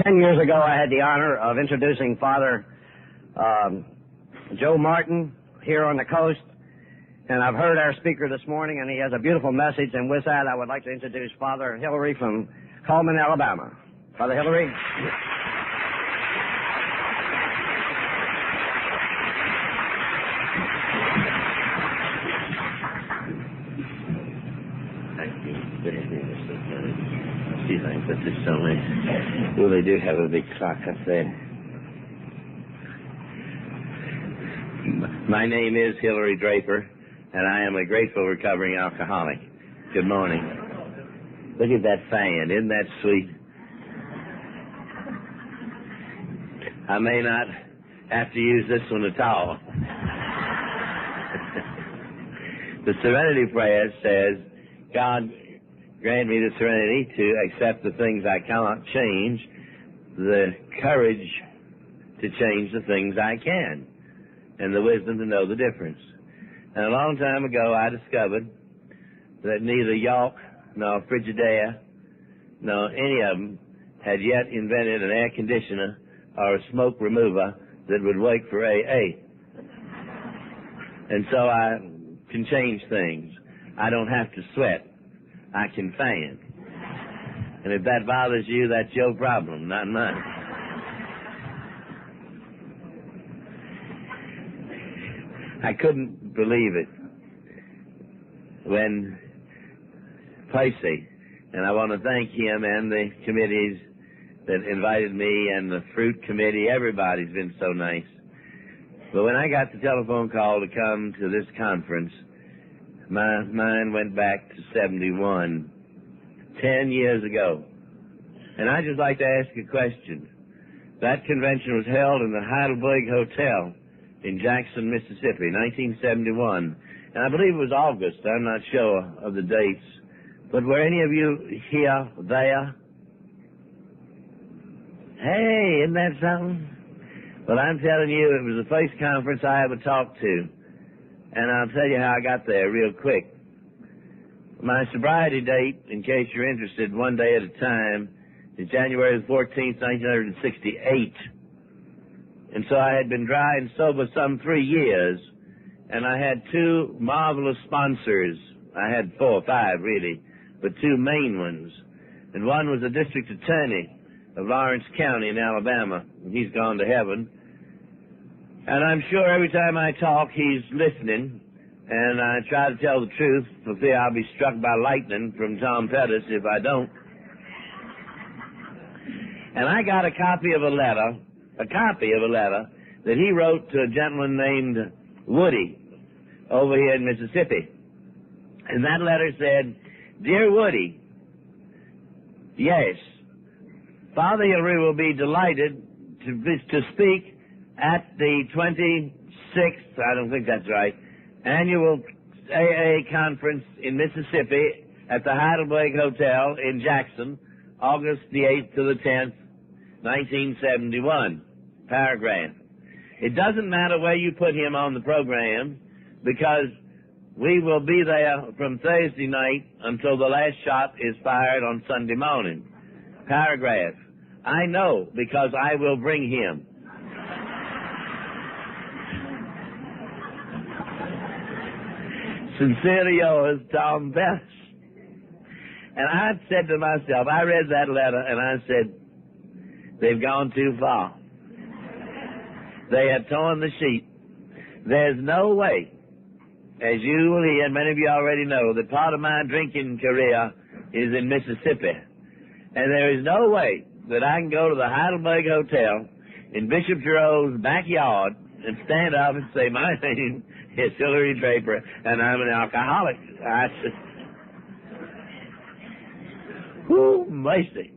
10 years ago, I had the honor of introducing Father Joe Martin here on the coast, and I've heard our speaker this morning, and he has a beautiful message, and with that, I would like to introduce Father Hillary from Cullman, Alabama. Father Hillary. Thank you. Excuse me, but this only really do have a big clock up there. My name is Hillary Draper, and I am a grateful recovering alcoholic. Good morning. Look at that fan. Isn't that sweet? I may not have to use this one at all. The Serenity Prayer says, God, grant me the serenity to accept the things I cannot change, the courage to change the things I can, and the wisdom to know the difference. And a long time ago, I discovered that neither York nor Frigidaire nor any of them had yet invented an air conditioner or a smoke remover that would work for AA. And so I can change things. I don't have to sweat. I can fan. And if that bothers you, that's your problem, not mine. I couldn't believe it when Percy, and I want to thank him and the committees that invited me and the fruit committee, everybody's been so nice. But when I got the telephone call to come to this conference, my mind went back to 71, 10 years ago. And I'd just like to ask a question. That convention was held in the Heidelberg Hotel in Jackson, Mississippi, 1971. And I believe it was August. I'm not sure of the dates. But were any of you here, there? Hey, isn't that something? Well, I'm telling you, it was the first conference I ever talked to. And I'll tell you how I got there real quick. My sobriety date, in case you're interested, one day at a time, is January the 14th, 1968. And so I had been dry and sober some 3 years, and I had two marvelous sponsors. I had 4 or 5, really, but two main ones. And one was the district attorney of Lawrence County in Alabama. He's gone to heaven. And I'm sure every time I talk, he's listening, and I try to tell the truth for fear I'll be struck by lightning from Tom Pettis if I don't. And I got a copy of a letter that he wrote to a gentleman named Woody over here in Mississippi. And that letter said, Dear Woody, yes, Father Hillary will be delighted to speak at the 26th, I don't think that's right, annual AA conference in Mississippi at the Heidelberg Hotel in Jackson, August the 8th to the 10th, 1971. Paragraph. It doesn't matter where you put him on the program, because we will be there from Thursday night until the last shot is fired on Sunday morning. Paragraph. I know, because I will bring him. Sincerely yours, Tom Pettis. And I said to myself, I read that letter, and I said, they've gone too far. They have torn the sheet. There's no way, as you will hear, and many of you already know, that part of my drinking career is in Mississippi. And there is no way that I can go to the Heidelberg Hotel in Bishop Giroux's backyard and stand up and say, my name is Hillary Draper, and I'm an alcoholic. I said, whoo, mercy.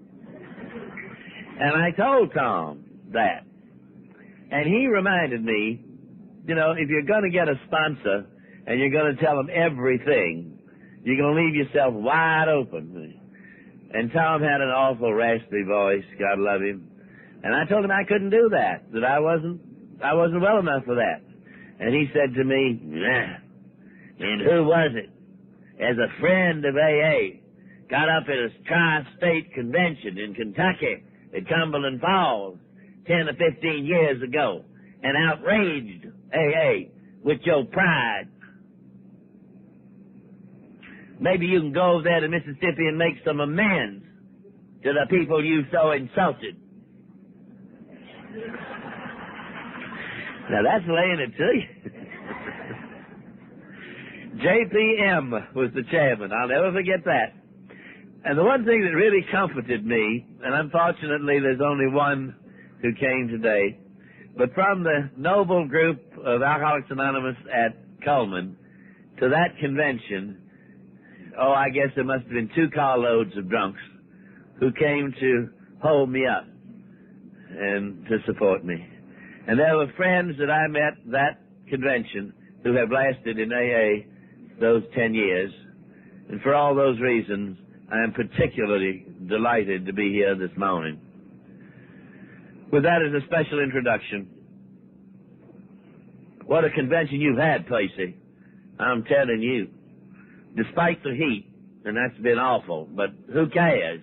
And I told Tom that. And he reminded me, you know, if you're going to get a sponsor and you're going to tell them everything, you're going to leave yourself wide open. And Tom had an awful raspy voice, God love him. And I told him I couldn't do that I wasn't well enough for that. And he said to me, nah. And who was it? As a friend of AA, got up at a tri-state convention in Kentucky at Cumberland Falls 10 or 15 years ago and outraged AA with your pride. Maybe you can go over there to Mississippi and make some amends to the people you so insulted. Now that's laying it to you. JPM was the chairman. I'll never forget that. And the one thing that really comforted me, and unfortunately there's only one who came today, but from the noble group of Alcoholics Anonymous at Cullman to that convention, I guess there must have been 2 carloads of drunks who came to hold me up and to support me. And there were friends that I met that convention who have lasted in AA those 10 years. And for all those reasons, I am particularly delighted to be here this morning. With that as a special introduction, what a convention you've had, Placey. I'm telling you. Despite the heat, and that's been awful, but who cares?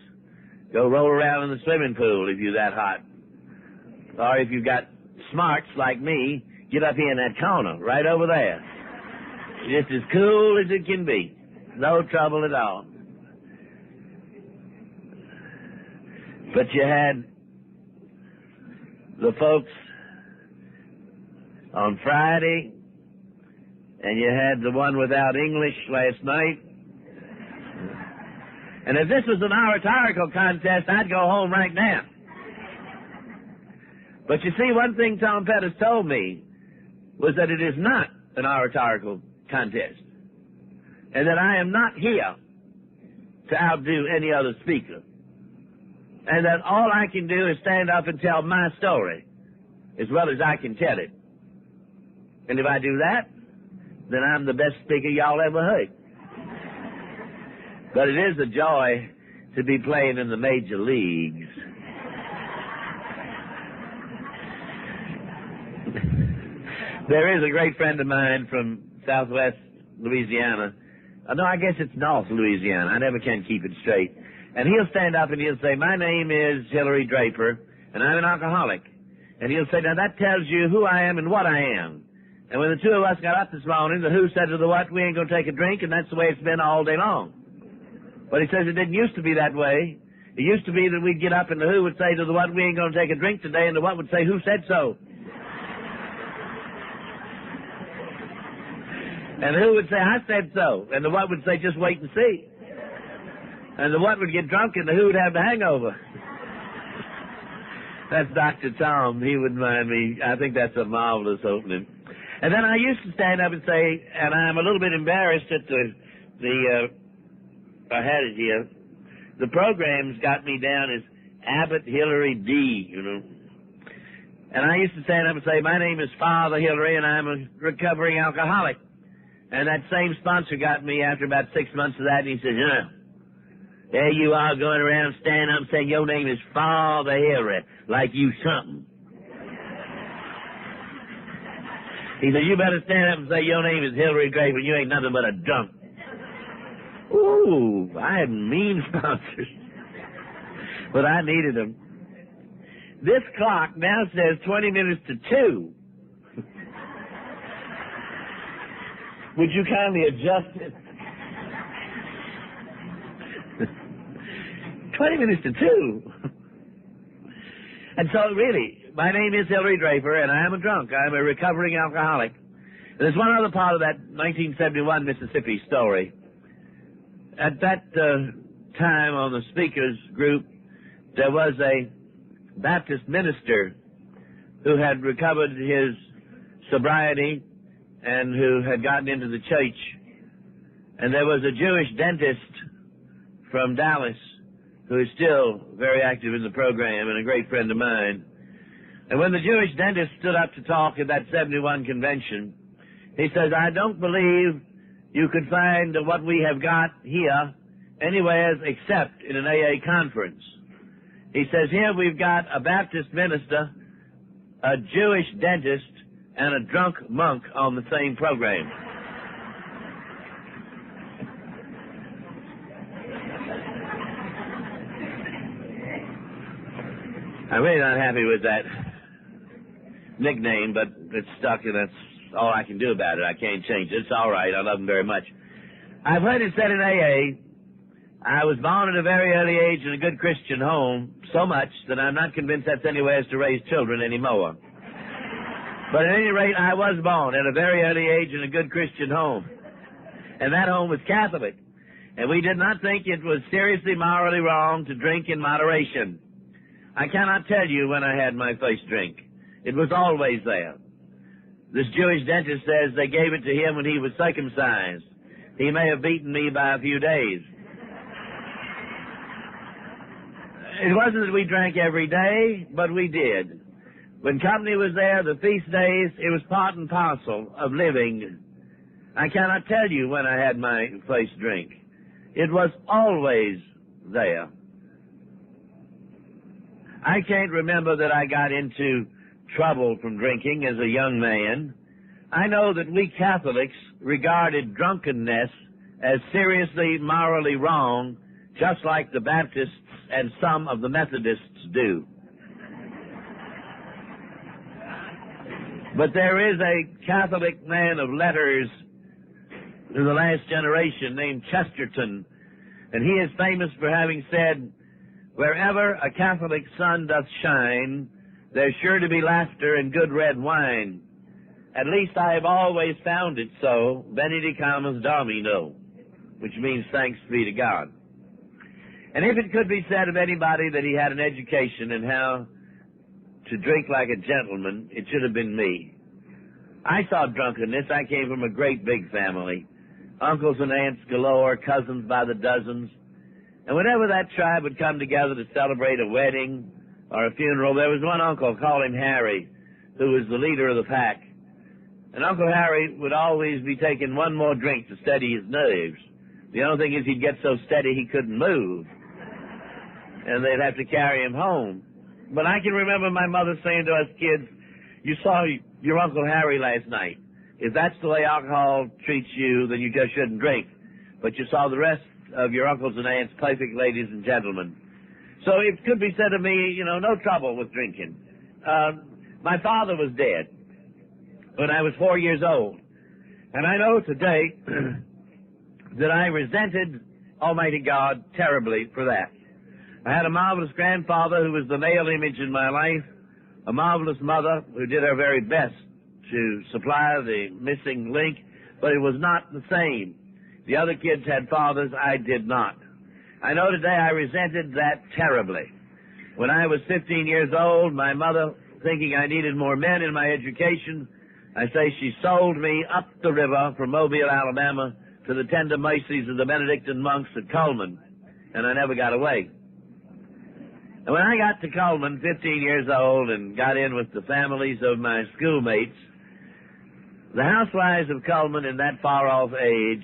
Go roll around in the swimming pool if you're that hot. Or if you've got smarts like me, get up here in that corner, right over there. Just as cool as it can be. No trouble at all. But you had the folks on Friday, and you had the one without English last night. And if this was an oratorical contest, I'd go home right now. But you see, one thing Tom Pettis told me was that it is not an oratorical contest, and that I am not here to outdo any other speaker, and that all I can do is stand up and tell my story as well as I can tell it. And if I do that, then I'm the best speaker y'all ever heard. But it is a joy to be playing in the major leagues. There is a great friend of mine from southwest Louisiana. No, I guess it's North Louisiana. I never can keep it straight. And he'll stand up and he'll say, my name is Hillary Draper, and I'm an alcoholic. And he'll say, now that tells you who I am and what I am. And when the 2 of us got up this morning, the who said to the what, we ain't going to take a drink, and that's the way it's been all day long. But he says it didn't used to be that way. It used to be that we'd get up and the who would say to the what, we ain't going to take a drink today, and the what would say, who said so? And the who would say, I said so. And the what would say, just wait and see. And the what would get drunk, and the who would have the hangover. That's Dr. Tom. He wouldn't mind me. I think that's a marvelous opening. And then I used to stand up and say, and I'm a little bit embarrassed at I had it here. The program's got me down as Abbott Hillary D, you know. And I used to stand up and say, my name is Father Hillary, and I'm a recovering alcoholic. And that same sponsor got me after about 6 months of that, and he said, there you are going around standing up and saying your name is Father Hillary, like you something. He said, you better stand up and say your name is Hillary Draper, and you ain't nothing but a drunk. Ooh, I had mean sponsors. But I needed them. This clock now says 20 minutes to 2. Would you kindly adjust it? 20 minutes to 2. And so really, my name is Hillary Draper, and I am a drunk. I'm a recovering alcoholic. And there's one other part of that 1971 Mississippi story. At that time on the speakers group, there was a Baptist minister who had recovered his sobriety and who had gotten into the church. And there was a Jewish dentist from Dallas who is still very active in the program and a great friend of mine. And when the Jewish dentist stood up to talk at that 71 convention, he says, I don't believe you could find what we have got here anywhere except in an AA conference. He says, here we've got a Baptist minister, a Jewish dentist, and a drunk monk on the same program. I'm really not happy with that nickname, but it's stuck, and that's all I can do about it. I can't change it. It's all right. I love him very much. I've heard it said in AA, I was born at a very early age in a good Christian home, so much that I'm not convinced that's any way to raise children anymore. But at any rate, I was born at a very early age in a good Christian home. And that home was Catholic. And we did not think it was seriously morally wrong to drink in moderation. I cannot tell you when I had my first drink. It was always there. This Jewish dentist says they gave it to him when he was circumcised. He may have beaten me by a few days. It wasn't that we drank every day, but we did. When company was there, the feast days, it was part and parcel of living. I cannot tell you when I had my first drink. It was always there. I can't remember that I got into trouble from drinking as a young man. I know that we Catholics regarded drunkenness as seriously morally wrong, just like the Baptists and some of the Methodists do. But there is a Catholic man of letters in the last generation named Chesterton, and he is famous for having said, "Wherever a Catholic sun doth shine, there's sure to be laughter and good red wine. At least I have always found it so, benedicamus Domino," which means thanks be to God. And if it could be said of anybody that he had an education in how to drink like a gentleman, it should have been me. I saw drunkenness. I came from a great big family. Uncles and aunts galore, cousins by the dozens. And whenever that tribe would come together to celebrate a wedding or a funeral, there was one uncle, called him Harry, who was the leader of the pack. And Uncle Harry would always be taking one more drink to steady his nerves. The only thing is he'd get so steady he couldn't move, and they'd have to carry him home. But I can remember my mother saying to us kids, "You saw your Uncle Harry last night. If that's the way alcohol treats you, then you just shouldn't drink. But you saw the rest of your uncles and aunts, perfect ladies and gentlemen." So it could be said of me, no trouble with drinking. My father was dead when I was 4 years old. And I know today that I resented Almighty God terribly for that. I had a marvelous grandfather who was the male image in my life, a marvelous mother who did her very best to supply the missing link, but it was not the same. The other kids had fathers, I did not. I know today I resented that terribly. When I was 15 years old, my mother, thinking I needed more men in my education, I say she sold me up the river from Mobile, Alabama, to the tender mercies of the Benedictine monks at Cullman, and I never got away. And when I got to Cullman, 15 years old, and got in with the families of my schoolmates, the housewives of Cullman in that far-off age,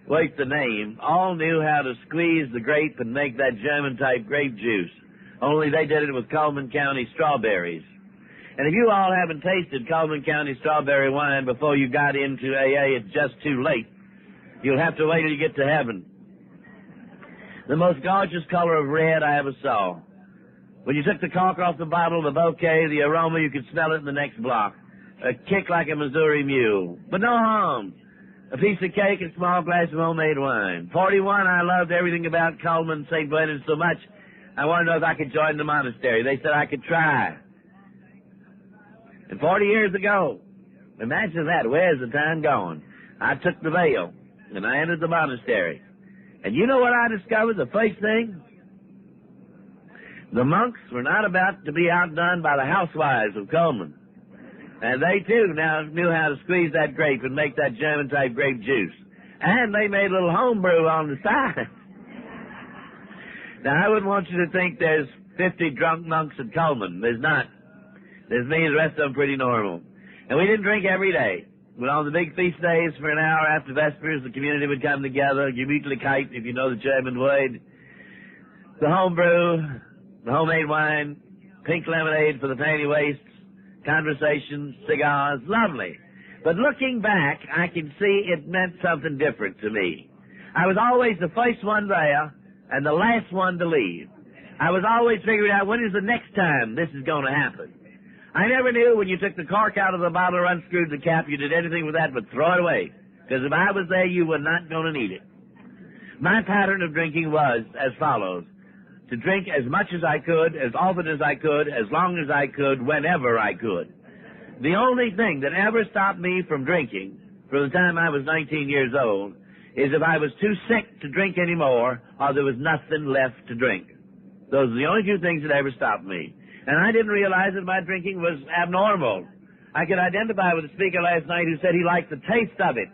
worth the name, all knew how to squeeze the grape and make that German-type grape juice, only they did it with Cullman County strawberries. And if you all haven't tasted Cullman County strawberry wine before you got into AA, it's just too late. You'll have to wait till you get to heaven. The most gorgeous color of red I ever saw. When you took the cork off the bottle, the bouquet, the aroma, you could smell it in the next block. A kick like a Missouri mule, but no harm. A piece of cake and a small glass of homemade wine. 41, I loved everything about Cullman, St. Bernard so much, I wanted to know if I could join the monastery. They said I could try. And 40 years ago, imagine that, where's the time gone? I took the veil, and I entered the monastery. And you know what I discovered, the first thing? The monks were not about to be outdone by the housewives of Cullman. And they, too, now knew how to squeeze that grape and make that German-type grape juice. And they made a little homebrew on the side. Now, I wouldn't want you to think there's 50 drunk monks at Cullman. There's not. There's me and the rest of them pretty normal. And we didn't drink every day. But on the big feast days, for an hour after Vespers, the community would come together, Gemütlichkeit, if you know the German word, the homebrew, the homemade wine, pink lemonade for the panty wastes, conversations, cigars, lovely. But looking back, I can see it meant something different to me. I was always the first one there and the last one to leave. I was always figuring out when is the next time this is going to happen. I never knew when you took the cork out of the bottle or unscrewed the cap, you did anything with that but throw it away. Because if I was there, you were not going to need it. My pattern of drinking was as follows: to drink as much as I could, as often as I could, as long as I could, whenever I could. The only thing that ever stopped me from drinking from the time I was 19 years old is if I was too sick to drink anymore or there was nothing left to drink. Those are the only two things that ever stopped me. And I didn't realize that my drinking was abnormal. I could identify with a speaker last night who said he liked the taste of it.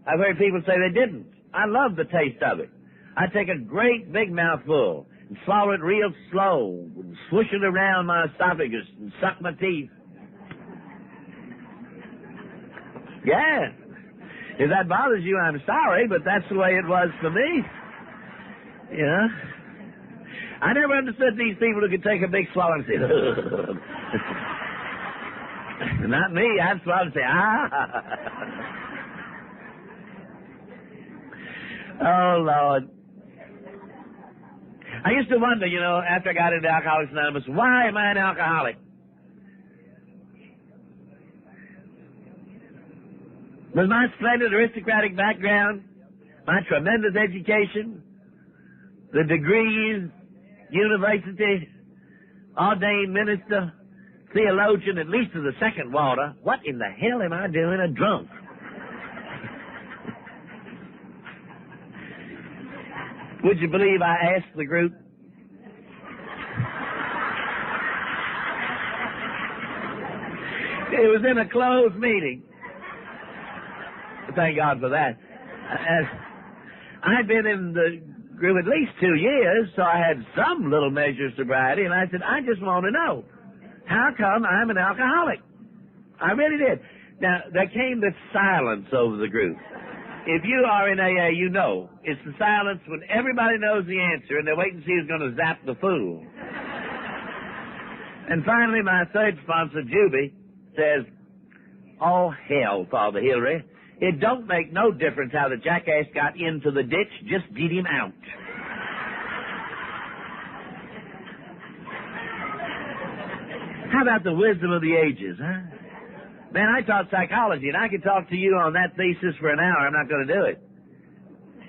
I've heard people say they didn't. I love the taste of it. I'd take a great big mouthful and swallow it real slow and swish it around my esophagus and suck my teeth. Yeah. If that bothers you, I'm sorry, but that's the way it was for me. Yeah. I never understood these people who could take a big swallow and say, not me. I'd swallow and say, ah. Oh, Lord. I used to wonder, after I got into Alcoholics Anonymous, why am I an alcoholic? With my splendid aristocratic background, my tremendous education, the degrees, university, ordained minister, theologian, at least of the second water, what in the hell am I doing a drunk? Would you believe I asked the group? It was in a closed meeting. Thank God for that. I'd been in the group at least 2 years, so I had some little measure of sobriety, and I said, I just want to know, how come I'm an alcoholic? I really did. Now, there came this silence over the group. If you are in AA, you know. It's the silence when everybody knows the answer, and they're waiting to see who's going to zap the fool. And finally, my third sponsor, Juby, says, oh, hell, Father Hillary. It don't make no difference how the jackass got into the ditch. Just get him out. How about the wisdom of the ages, huh? Man, I taught psychology, and I could talk to you on that thesis for an hour. I'm not going to do it.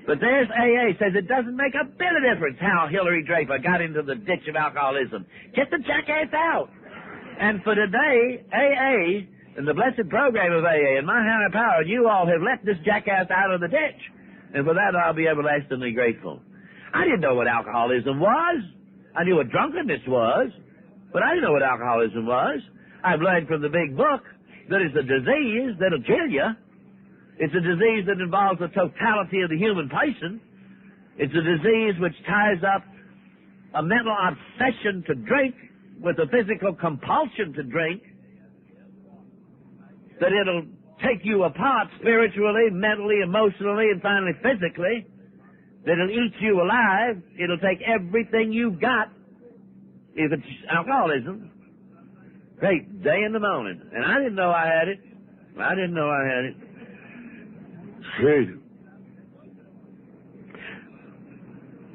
But there's AA says it doesn't make a bit of difference how Hillary Draper got into the ditch of alcoholism. Get the jackass out. And for today, AA and the blessed program of AA and my higher power, you all have let this jackass out of the ditch. And for that, I'll be everlastingly grateful. I didn't know what alcoholism was. I knew what drunkenness was, but I didn't know what alcoholism was. I've learned from the big book that it's a disease that'll kill you. It's a disease that involves the totality of the human person. It's a disease which ties up a mental obsession to drink with a physical compulsion to drink, that it'll take you apart spiritually, mentally, emotionally, and finally physically, that it'll eat you alive. It'll take everything you've got, if it's alcoholism. Great day in the morning. And I didn't know I had it. I didn't know I had it. Gee.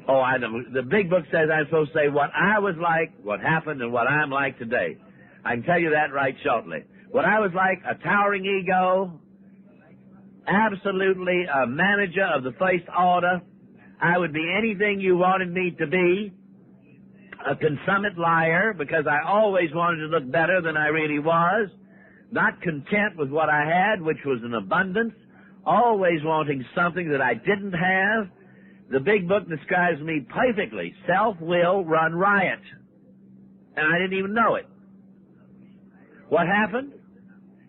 Oh, I know. The big book says I'm supposed to say what I was like, what happened, and what I'm like today. I can tell you that right shortly. What I was like, a towering ego, absolutely a manager of the first order. I would be anything you wanted me to be. A consummate liar, because I always wanted to look better than I really was. Not content with what I had, which was an abundance. Always wanting something that I didn't have. The big book describes me perfectly. Self-will run riot. And I didn't even know it. What happened?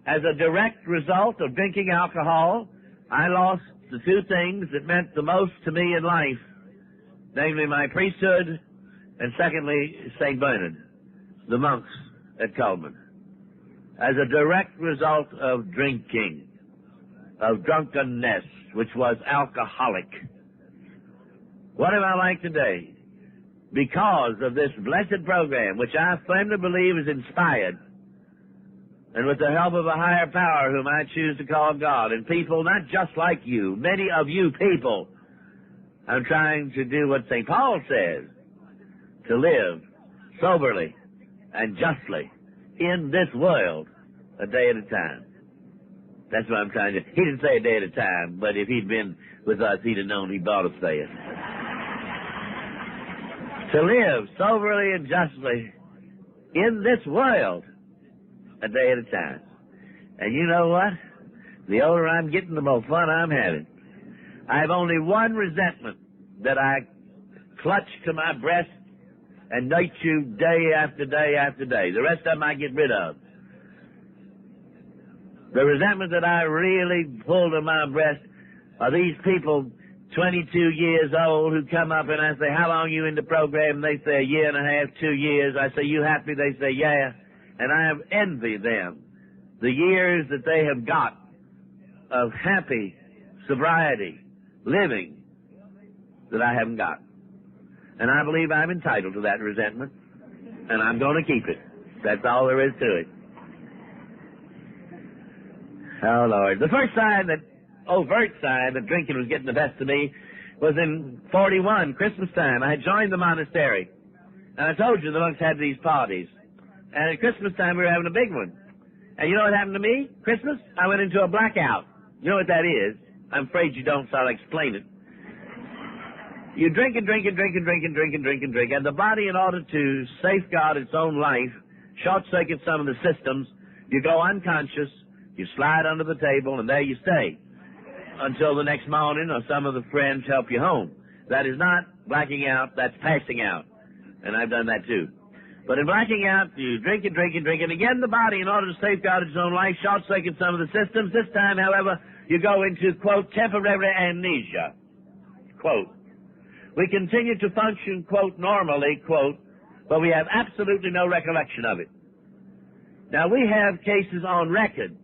As a direct result of drinking alcohol, I lost the two things that meant the most to me in life. Namely, my priesthood, and secondly, St. Bernard, the monks at Cullman. As a direct result of drinking, of drunkenness, which was alcoholic. What am I like today? Because of this blessed program, which I firmly believe is inspired, and with the help of a higher power whom I choose to call God, and people not just like you, many of you people, I'm trying to do what St. Paul says, to live soberly and justly in this world a day at a time. That's what I'm trying to... He didn't say a day at a time, but if he'd been with us, he'd have known he'd ought to say it. To live soberly and justly in this world a day at a time. And you know what? The older I'm getting, the more fun I'm having. I have only one resentment that I clutch to my breast and nurture day after day after day. The rest of them I get rid of. The resentment that I really pull to my breast are these people 22 years old who come up and I say, how long are you in the program? And they say a year and a half, 2 years. I say, you happy? They say, yeah. And I have envied them, the years that they have got of happy sobriety, living, that I haven't got. And I believe I'm entitled to that resentment, and I'm going to keep it. That's all there is to it. Oh, Lord. The first sign that, overt sign that drinking was getting the best of me was in 41, Christmas time. I had joined the monastery, and I told you the monks had these parties. And at Christmas time, we were having a big one. And you know what happened to me? Christmas, I went into a blackout. You know what that is? I'm afraid you don't, so I'll explain it. You drink and drink and drink and drink and drink and drink and drink, and the body, in order to safeguard its own life, short-circuit some of the systems, you go unconscious, you slide under the table, and there you stay until the next morning or some of the friends help you home. That is not blacking out, that's passing out. And I've done that too. But in blacking out, you drink and drink and drink, and again the body, in order to safeguard its own life, short-circuit some of the systems. This time, however, you go into, quote, temporary amnesia, quote. We continue to function, quote, normally, quote, but we have absolutely no recollection of it. Now, we have cases on record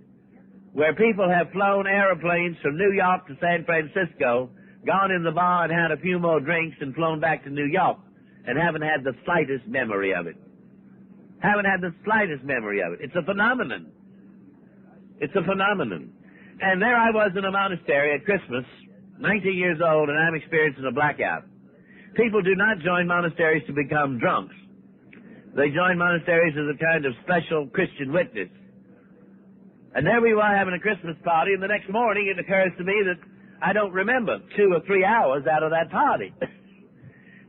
where people have flown airplanes from New York to San Francisco, gone in the bar and had a few more drinks and flown back to New York and haven't had the slightest memory of it. Haven't had the slightest memory of it. It's a phenomenon. It's a phenomenon. And there I was in a monastery at Christmas, 19 years old, and I'm experiencing a blackout. People do not join monasteries to become drunks. They join monasteries as a kind of special Christian witness. And there we were having a Christmas party, and the next morning it occurs to me that I don't remember 2 or 3 hours out of that party.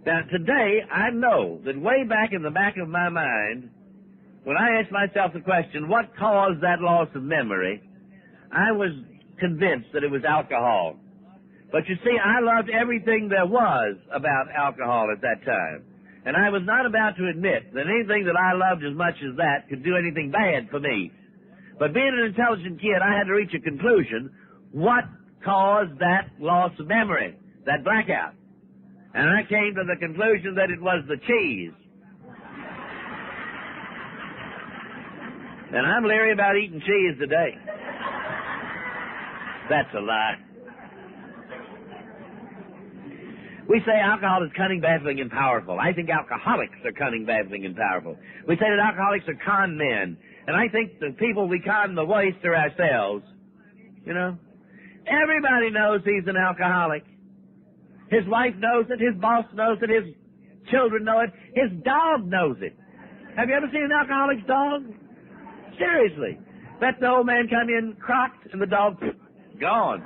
Now, today, I know that way back in the back of my mind, when I asked myself the question, what caused that loss of memory, I was convinced that it was alcohol. But you see, I loved everything there was about alcohol at that time. And I was not about to admit that anything that I loved as much as that could do anything bad for me. But being an intelligent kid, I had to reach a conclusion. What caused that loss of memory, that blackout? And I came to the conclusion that it was the cheese. And I'm leery about eating cheese today. That's a lie. We say alcohol is cunning, baffling, and powerful. I think alcoholics are cunning, baffling, and powerful. We say that alcoholics are con men. And I think the people we con the worst are ourselves. You know? Everybody knows he's an alcoholic. His wife knows it. His boss knows it. His children know it. His dog knows it. Have you ever seen an alcoholic's dog? Seriously. Let the old man come in crocked and the dog, gone.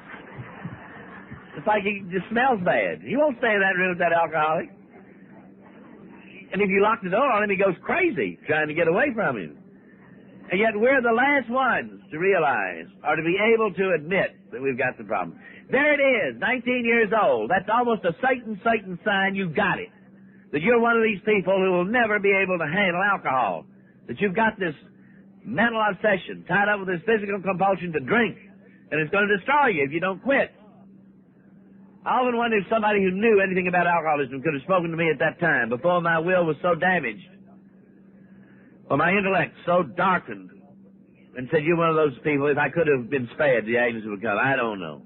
It's like he just smells bad. He won't stay in that room with that alcoholic. And if you lock the door on him, he goes crazy trying to get away from him. And yet we're the last ones to realize or to be able to admit that we've got the problem. There it is, 19 years old. That's almost a Satan sign you've got it. That you're one of these people who will never be able to handle alcohol. That you've got this mental obsession tied up with this physical compulsion to drink. And it's going to destroy you if you don't quit. I often wonder if somebody who knew anything about alcoholism could have spoken to me at that time, before my will was so damaged, or my intellect so darkened, and said, you're one of those people, if I could have been spared, the agents would come. I don't know.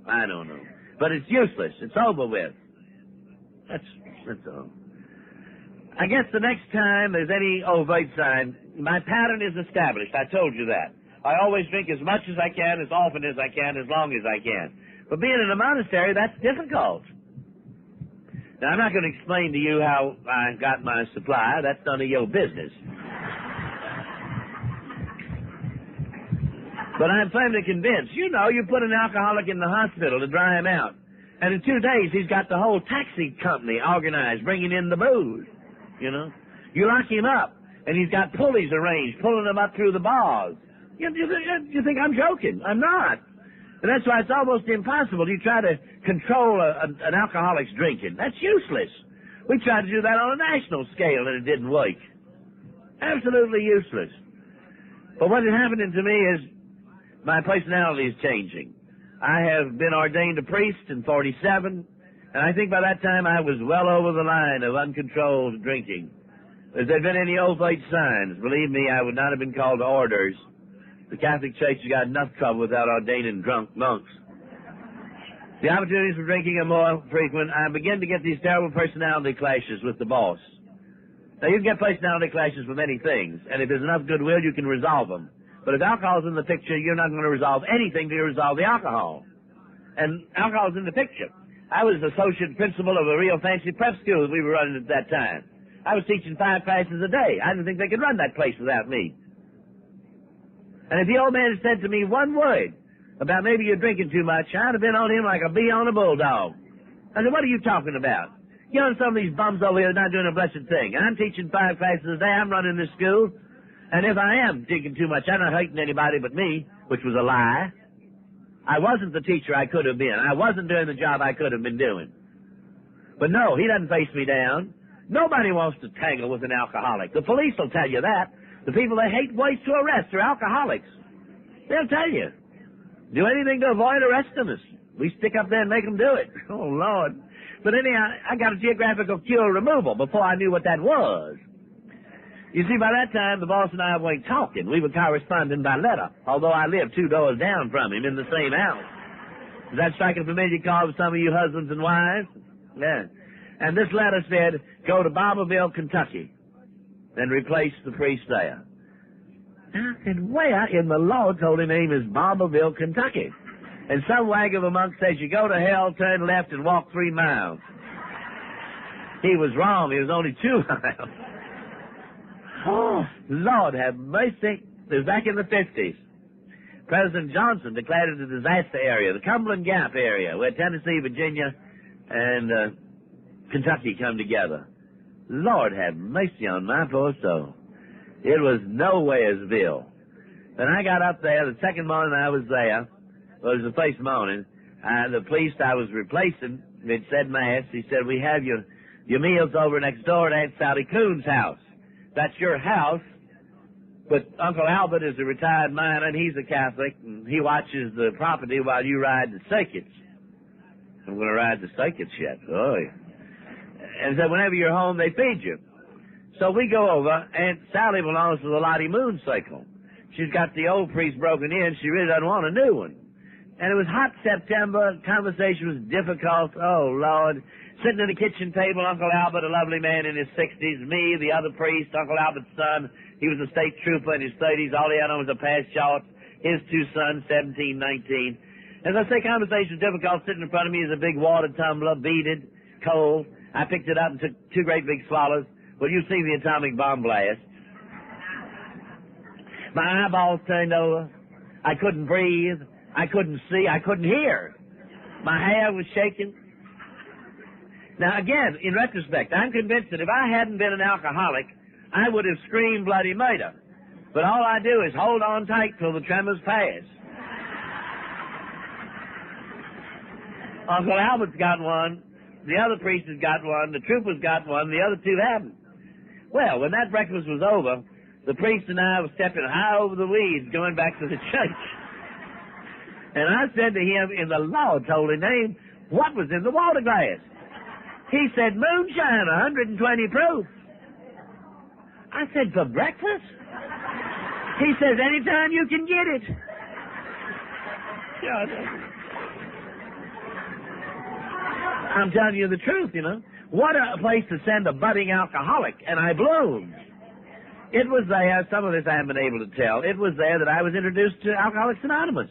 But it's useless. It's over with. That's all. I guess the next time there's any overt sign, my pattern is established. I told you that. I always drink as much as I can, as often as I can, as long as I can. But being in a monastery, that's difficult. Now, I'm not going to explain to you how I got my supply. That's none of your business. But I'm firmly convinced. You know, you put an alcoholic in the hospital to dry him out, and in 2 days he's got the whole taxi company organized, bringing in the booze, you know. You lock him up, and he's got pulleys arranged, pulling him up through the bars. You think I'm joking? I'm not. And that's why it's almost impossible. You try to control an alcoholic's drinking. That's useless. We tried to do that on a national scale, and it didn't work. Absolutely useless. But what is happening to me is my personality is changing. I have been ordained a priest in 47, and I think by that time I was well over the line of uncontrolled drinking. If there had been any overt signs, believe me, I would not have been called to orders. The Catholic Church has got enough trouble without ordaining drunk monks. The opportunities for drinking are more frequent. I begin to get these terrible personality clashes with the boss. Now, you can get personality clashes with many things, and if there's enough goodwill, you can resolve them. But if alcohol's in the picture, you're not going to resolve anything till you resolve the alcohol. And alcohol's in the picture. I was associate principal of a real fancy prep school that we were running at that time. I was teaching 5 classes a day. I didn't think they could run that place without me. And if the old man had said to me one word about maybe you're drinking too much, I'd have been on him like a bee on a bulldog. I said, what are you talking about? You know, some of these bums over here are not doing a blessed thing. I'm teaching 5 classes a day. I'm running this school. And if I am drinking too much, I'm not hurting anybody but me, which was a lie. I wasn't the teacher I could have been. I wasn't doing the job I could have been doing. But no, he doesn't face me down. Nobody wants to tangle with an alcoholic. The police will tell you that. The people they hate worse to arrest are alcoholics. They'll tell you. Do anything to avoid arresting us. We stick up there and make them do it. Oh, Lord. But anyhow, I got a geographical cure removal before I knew what that was. You see, by that time, the boss and I weren't talking. We were corresponding by letter, although I lived 2 doors down from him in the same house. Does that strike a familiar chord with some of you husbands and wives? Yeah. And this letter said, go to Barberville, Kentucky, and replace the priest there. I said, where in the law told him name is Barberville, Kentucky? And some wag of a monk says, you go to hell, turn left, and walk 3 miles. He was wrong. It was only 2 miles. Oh, Lord have mercy. It was back in the 50s. President Johnson declared it a disaster area, the Cumberland Gap area, where Tennessee, Virginia, and Kentucky come together. Lord have mercy on my poor soul. It was nowheresville. When I got up there, the second morning I was there, well, it was the first morning, the priest I was replacing, had said Mass. He said, we have your meals over next door at Aunt Sally Coon's house. That's your house, but Uncle Albert is a retired miner, and he's a Catholic, and he watches the property while you ride the circuits. I'm going to ride the circuits yet. Oh, yeah. And so whenever you're home, they feed you. So we go over. Aunt Sally belongs to the Lottie Moon Circle. She's got the old priest broken in. She really doesn't want a new one. And it was hot September. Conversation was difficult. Oh, Lord. Sitting at the kitchen table, Uncle Albert, a lovely man in his 60s. Me, the other priest, Uncle Albert's son. He was a state trooper in his 30s. All he had on was a pass short. His 2 sons, 17, 19. As I say, conversation was difficult. Sitting in front of me is a big water tumbler, beaded, cold. I picked it up and took 2 great big swallows. Well, you've seen the atomic bomb blast. My eyeballs turned over. I couldn't breathe. I couldn't see. I couldn't hear. My hair was shaking. Now, again, in retrospect, I'm convinced that if I hadn't been an alcoholic, I would have screamed bloody murder. But all I do is hold on tight till the tremors pass. Uncle Albert's got one. The other priest has got one. The trooper's got one. The other 2 haven't. Well, when that breakfast was over, the priest and I were stepping high over the weeds going back to the church. And I said to him, in the Lord's holy name, what was in the water glass? He said, moonshine, 120 proof. I said, for breakfast? He says, anytime you can get it. I'm telling you the truth, you know. What a place to send a budding alcoholic, and I bloomed. It was there, some of this I haven't been able to tell, it was there that I was introduced to Alcoholics Anonymous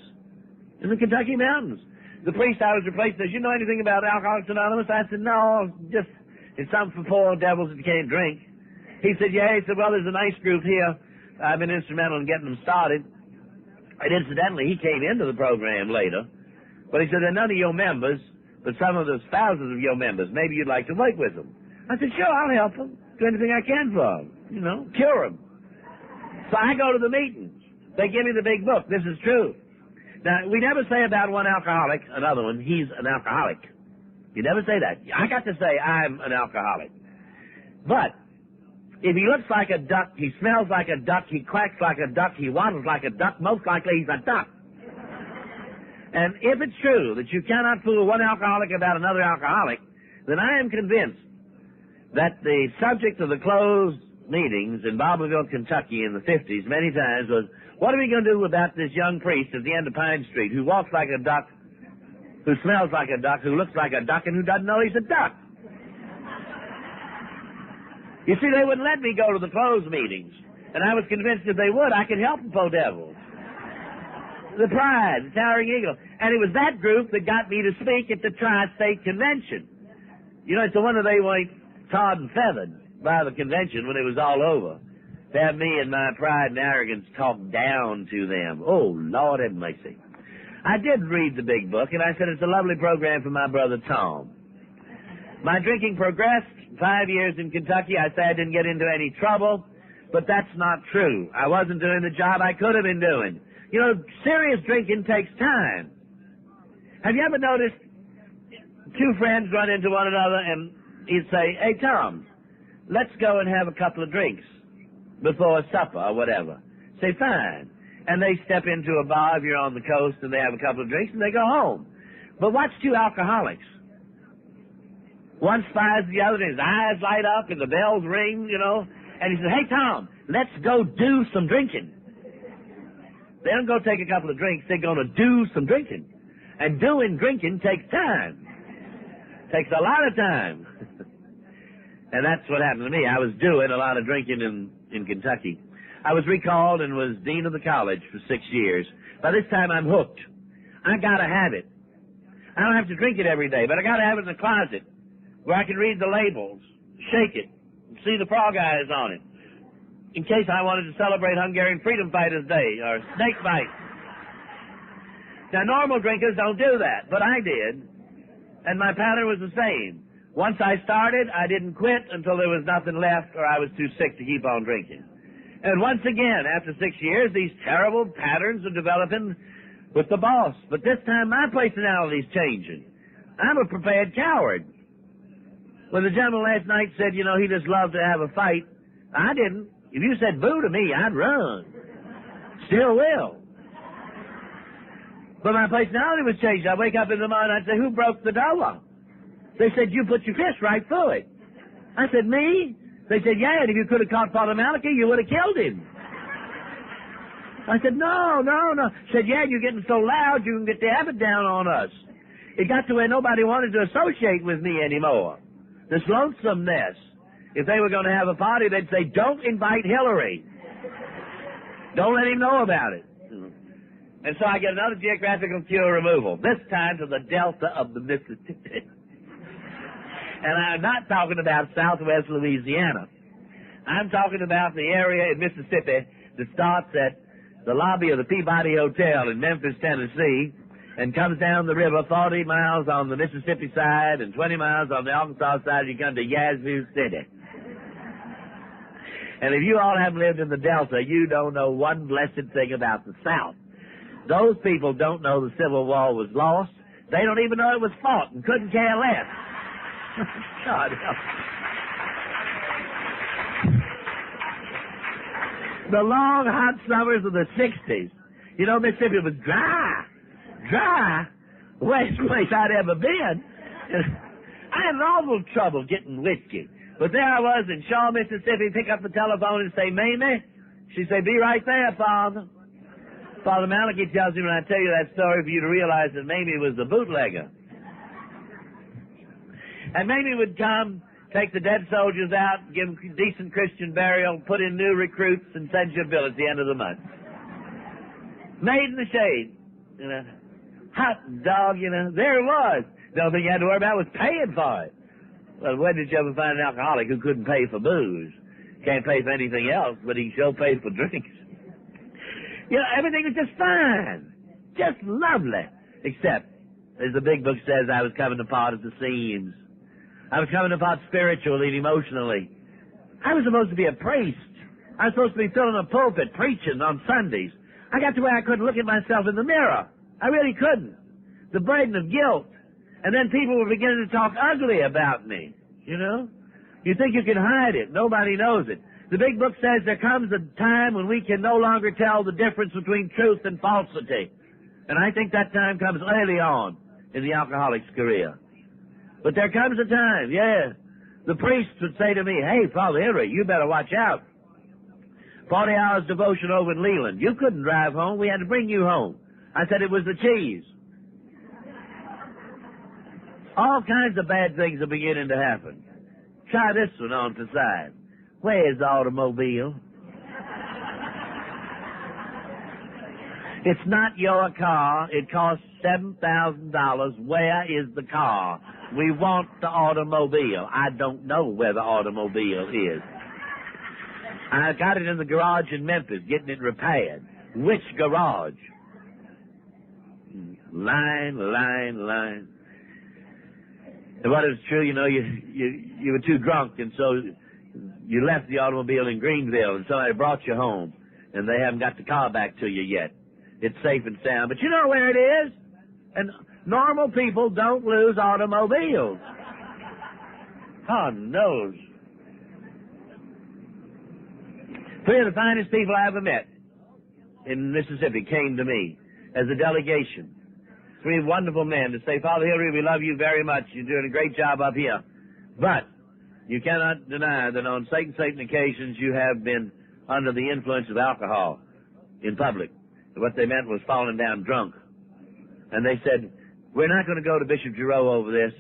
in the Kentucky mountains. The priest I was replacing says, you know anything about Alcoholics Anonymous? I said, no, just it's something for poor devils that can't drink. He said, yeah. He said, well, there's a nice group here. I've been instrumental in getting them started. And incidentally, he came into the program later. But he said, they're none of your members, but some of the spouses of your members. Maybe you'd like to work with them. I said, sure, I'll help them. Do anything I can for them. You know, cure them. So I go to the meetings. They give me the big book. This is true. Now, we never say about one alcoholic, another one, he's an alcoholic. You never say that. I got to say I'm an alcoholic. But if he looks like a duck, he smells like a duck, he quacks like a duck, he waddles like a duck, most likely he's a duck. And if it's true that you cannot fool one alcoholic about another alcoholic, then I am convinced that the subject of the closed meetings in Barberville, Kentucky in the 50s many times was, what are we going to do about this young priest at the end of Pine Street who walks like a duck, who smells like a duck, who looks like a duck, and who doesn't know he's a duck? You see, they wouldn't let me go to the closed meetings, and I was convinced if they would, I could help the poor devils. The Pride, the Towering Eagle. And it was that group that got me to speak at the Tri-State Convention. You know, it's the one that they went tarred and feathered by the convention when it was all over. To have me and my pride and arrogance talk down to them. Oh, Lord have mercy. I did read the big book, and I said it's a lovely program for my brother Tom. My drinking progressed. 5 years in Kentucky. I say I didn't get into any trouble, but that's not true. I wasn't doing the job I could have been doing. You know, serious drinking takes time. Have you ever noticed two friends run into one another and he'd say, hey, Tom, let's go and have a couple of drinks before supper or whatever. Say, fine. And they step into a bar if you're on the coast and they have a couple of drinks and they go home. But watch two alcoholics. One spies the other and his eyes light up and the bells ring, you know, and he says, hey, Tom, let's go do some drinking. They don't go take a couple of drinks, they're going to do some drinking. And doing drinking takes time. Takes a lot of time. And that's what happened to me. I was doing a lot of drinking in Kentucky. I was recalled and was dean of the college for 6 years. By this time, I'm hooked. I got to have it. I don't have to drink it every day, but I got to have it in the closet where I can read the labels, shake it, and see the frog eyes on it, in case I wanted to celebrate Hungarian Freedom Fighters Day or Snake Bite. Now, normal drinkers don't do that, but I did, and my pattern was the same. Once I started, I didn't quit until there was nothing left or I was too sick to keep on drinking. And once again, after 6 years, these terrible patterns are developing with the boss. But this time, my personality's changing. I'm a prepared coward. When the gentleman last night said, you know, he just loved to have a fight, I didn't. If you said boo to me, I'd run. Still will. But my personality was changed. I'd wake up in the morning, I'd say, who broke the door? They said, you put your fist right through it. I said, me? They said, yeah, and if you could have caught Father Malachi, you would have killed him. I said, no. Said, yeah, you're getting so loud, you can get the habit down on us. It got to where nobody wanted to associate with me anymore. This lonesomeness. If they were going to have a party, they'd say, don't invite Hillary. Don't let him know about it. And so I get another geographical cure removal, this time to the delta of the Mississippi. And I'm not talking about southwest Louisiana. I'm talking about the area in Mississippi that starts at the lobby of the Peabody Hotel in Memphis, Tennessee, and comes down the river 40 miles on the Mississippi side and 20 miles on the Arkansas side. You come to Yazoo City. And if you all haven't lived in the Delta, you don't know one blessed thing about the South. Those people don't know the Civil War was lost. They don't even know it was fought and couldn't care less. God help. The long, hot summers of the 60s. You know, Mississippi was dry. Worst place I'd ever been. I had an awful trouble getting whiskey. But there I was in Shaw, Mississippi, pick up the telephone and say, Mamie. She'd say, be right there, Father. Father Malachi tells me when I tell you that story for you to realize that Mamie was the bootlegger. And Mamie would come, take the dead soldiers out, give them decent Christian burial, put in new recruits, and send you a bill at the end of the month. Made in the shade. You know. Hot dog, there it was. The only thing you had to worry about was paying for it. Well, when did you ever find an alcoholic who couldn't pay for booze? Can't pay for anything else, but he sure paid for drinks. Everything was just fine. Just lovely. Except, as the big book says, I was coming apart at the seams. I was coming apart spiritually and emotionally. I was supposed to be a priest. I was supposed to be filling a pulpit, preaching on Sundays. I got to where I couldn't look at myself in the mirror. I really couldn't. The burden of guilt. And then people were beginning to talk ugly about me, You think you can hide it. Nobody knows it. The big book says there comes a time when we can no longer tell the difference between truth and falsity. And I think that time comes early on in the alcoholic's career. But there comes a time, the priest would say to me, hey, Father Hillary, you better watch out. 40 hours devotion over in Leland. You couldn't drive home. We had to bring you home. I said it was the cheese. All kinds of bad things are beginning to happen. Try this one on the side. Where's the automobile? It's not your car. It costs $7,000. Where is the car? We want the automobile. I don't know where the automobile is. I got it in the garage in Memphis, getting it repaired. Which garage? Line. And what is true, you were too drunk, and so you left the automobile in Greenville, and somebody brought you home, and they haven't got the car back to you yet. It's safe and sound, but you know where it is? And normal people don't lose automobiles. God knows. 3 of the finest people I ever met in Mississippi came to me as a delegation. 3 wonderful men to say, Father Hillary, we love you very much. You're doing a great job up here. But you cannot deny that on certain occasions you have been under the influence of alcohol in public. And what they meant was falling down drunk. And they said, we're not going to go to Bishop Giroux over this,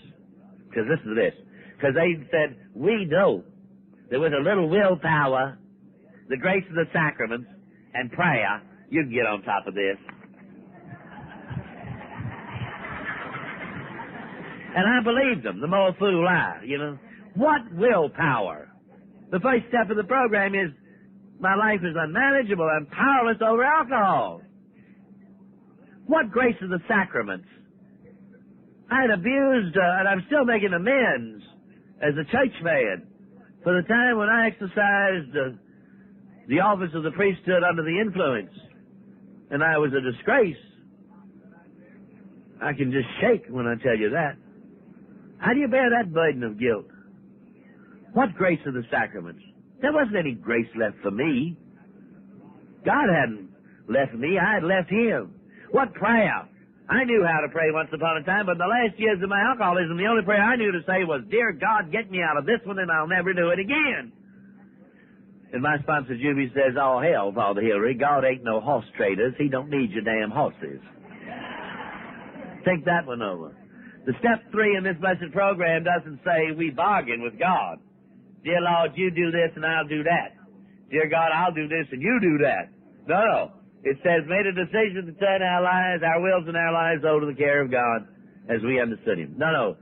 because this is this. Because they said, we know that with a little willpower, the grace of the sacraments, and prayer, you can get on top of this. And I believed them, the more fool I, What willpower? The first step of the program is, my life is unmanageable. I'm powerless over alcohol. What grace of the sacraments? I had abused, and I'm still making amends as a church man for the time when I exercised the office of the priesthood under the influence, and I was a disgrace. I can just shake when I tell you that. How do you bear that burden of guilt? What grace of the sacraments? There wasn't any grace left for me. God hadn't left me. I had left him. What prayer? I knew how to pray once upon a time, but in the last years of my alcoholism, the only prayer I knew to say was, Dear God, get me out of this one and I'll never do it again. And my sponsor, Juby, says, oh, hell, Father Hillary, God ain't no horse traders. He don't need your damn horses. Think that one over. The step 3 in this blessed program doesn't say we bargain with God. Dear Lord, you do this and I'll do that. Dear God, I'll do this and you do that. No. It says, made a decision to turn our lives, our wills and our lives over to the care of God as we understood him. No.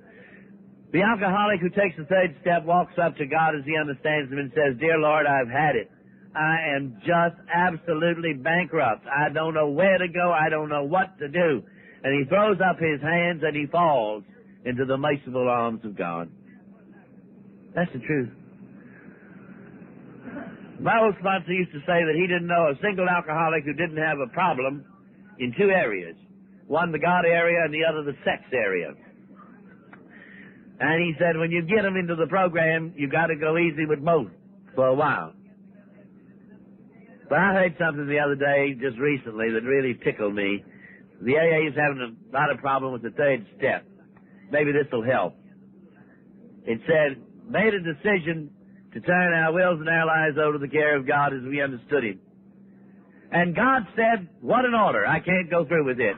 The alcoholic who takes the 3rd step walks up to God as he understands him and says, Dear Lord, I've had it. I am just absolutely bankrupt. I don't know where to go. I don't know what to do. And he throws up his hands and he falls into the merciful arms of God. That's the truth. My old sponsor used to say that he didn't know a single alcoholic who didn't have a problem in 2 areas. One, the God area, and the other, the sex area. And he said, when you get them into the program, you got to go easy with both for a while. But I heard something the other day, just recently, that really tickled me. The AA is having a lot of problem with the 3rd step. Maybe this will help. It said, made a decision to turn our wills and our lives over to the care of God as we understood him. And God said, what an order. I can't go through with it.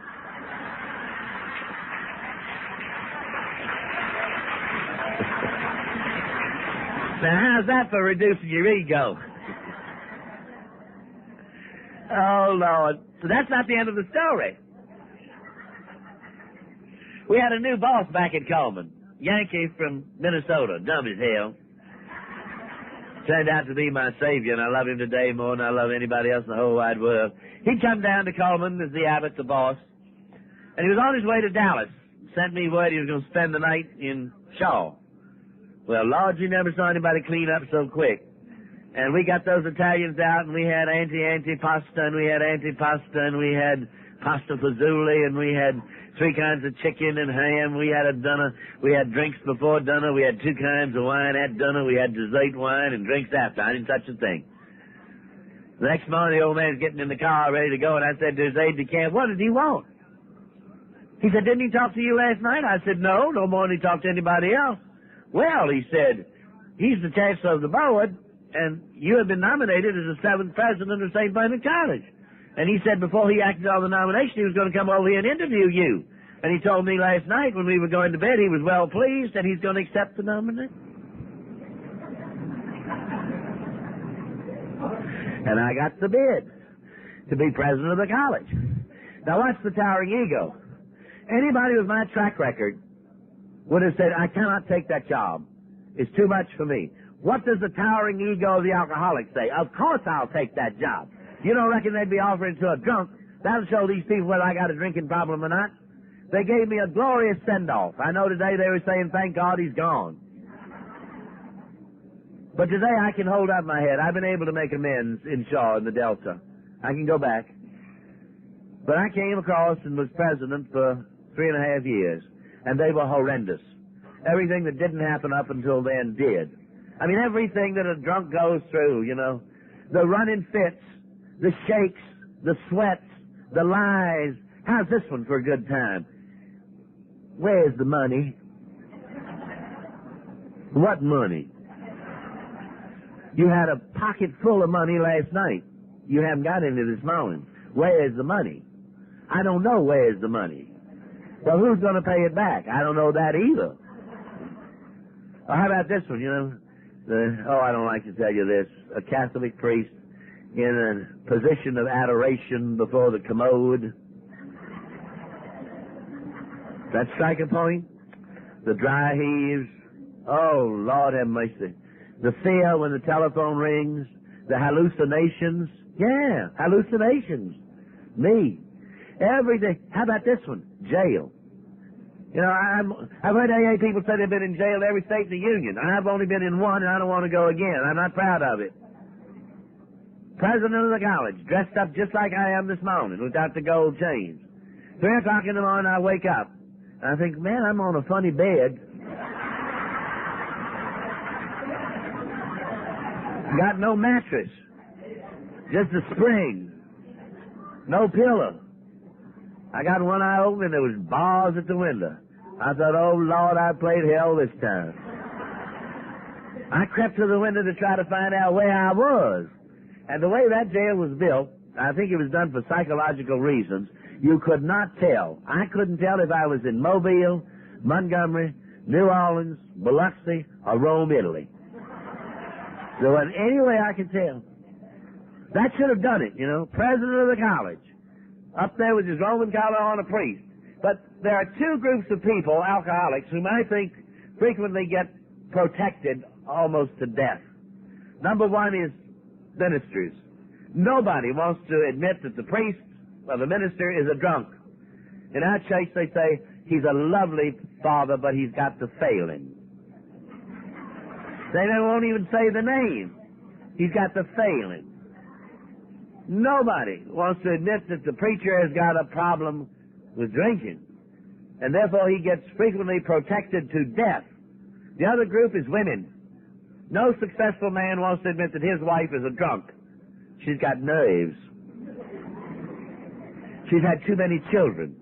Now, how's that for reducing your ego? Oh, Lord. So that's not the end of the story. We had a new boss back at Cullman. Yankee from Minnesota, dumb as hell. Turned out to be my savior, and I love him today more than I love anybody else in the whole wide world. He'd come down to Cullman as the abbot, the boss, and he was on his way to Dallas. Sent me word he was going to spend the night in Shaw. Well, Lord, you never saw anybody clean up so quick. And we got those Italians out, and we had anti-pasta, and we had antipasta, and we had pasta fazouli, and we had 3 kinds of chicken and ham. We had we had drinks before dinner. We had 2 kinds of wine at dinner. We had dessert wine and drinks after. I didn't touch a thing. The next morning, the old man's getting in the car ready to go, and I said to his aide-de-camp, what did he want? He said, didn't he talk to you last night? I said, no more than he talked to anybody else. Well, he said, he's the chancellor of the board, and you have been nominated as the 7th president of St. Bernard College. And he said before he acted on the nomination, he was going to come over here and interview you. And he told me last night when we were going to bed he was well pleased and he's going to accept the nomination. And I got the bid to be president of the college. Now what's the towering ego? Anybody with my track record would have said, I cannot take that job. It's too much for me. What does the towering ego of the alcoholic say? Of course I'll take that job. You don't reckon they'd be offering to a drunk? That'll show these people whether I got a drinking problem or not. They gave me a glorious send-off. I know today they were saying, thank God he's gone. But today I can hold up my head. I've been able to make amends in Shaw in the Delta. I can go back. But I came across and was president for 3.5 years, and they were horrendous. Everything that didn't happen up until then did. I mean, everything that a drunk goes through, you know. The running fits, the shakes, the sweats, the lies. How's this one for a good time? Where's the money? What money? You had a pocket full of money last night. You haven't got any this morning. Where's the money? I don't know where's the money. Well, who's going to pay it back? I don't know that either. Well, how about this one, you know? I don't like to tell you this. A Catholic priest in a position of adoration before the commode. That strike a point? The dry heaves. Oh, Lord have mercy. The fear when the telephone rings. The hallucinations. Yeah, hallucinations. Me. Everything. How about this one? Jail. You know, I've heard AA people say they've been in jail in every state in the Union. I've only been in one, and I don't want to go again. I'm not proud of it. President of the college, dressed up just like I am this morning, without the gold chains. 3 o'clock in the morning, I wake up. And I think, man, I'm on a funny bed. Got no mattress. Just a spring. No pillow. I got one eye open and there was bars at the window. I thought, oh, Lord, I played hell this time. I crept to the window to try to find out where I was. And the way that jail was built, I think it was done for psychological reasons, you could not tell. I couldn't tell if I was in Mobile, Montgomery, New Orleans, Biloxi, or Rome, Italy. There wasn't any way I could tell. That should have done it, you know. President of the college. Up there with his Roman collar on, a priest. But there are 2 groups of people, alcoholics, whom I think frequently get protected almost to death. Number 1 is ministers. Nobody wants to admit that the priest or the minister is a drunk. In our church they say, he's a lovely father, but he's got the failing. They won't even say the name. He's got the failing. Nobody wants to admit that the preacher has got a problem with drinking, and therefore he gets frequently protected to death. The other group is women. No successful man wants to admit that his wife is a drunk. She's got nerves. She's had too many children.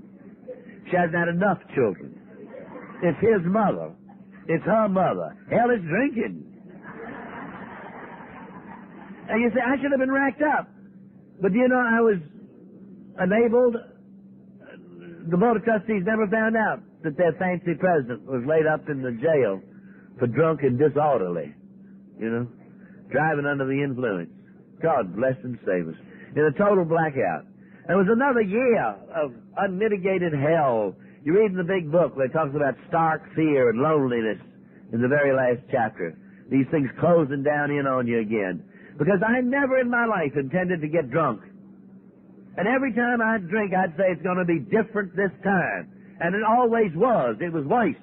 She hasn't had enough children. It's his mother. It's her mother. Hell, it's drinking. And you say, I should have been racked up. But do you know, I was enabled. The Board of Trustees never found out that their fancy president was laid up in the jail for drunk and disorderly. You know, driving under the influence. God bless and save us. In a total blackout. There was another year of unmitigated hell You read in the big book where it talks about stark fear and loneliness in the very last chapter. These things closing down in on you again. Because I never in my life intended to get drunk. And every time I'd drink, I'd say it's going to be different this time. And it always was. It was worse.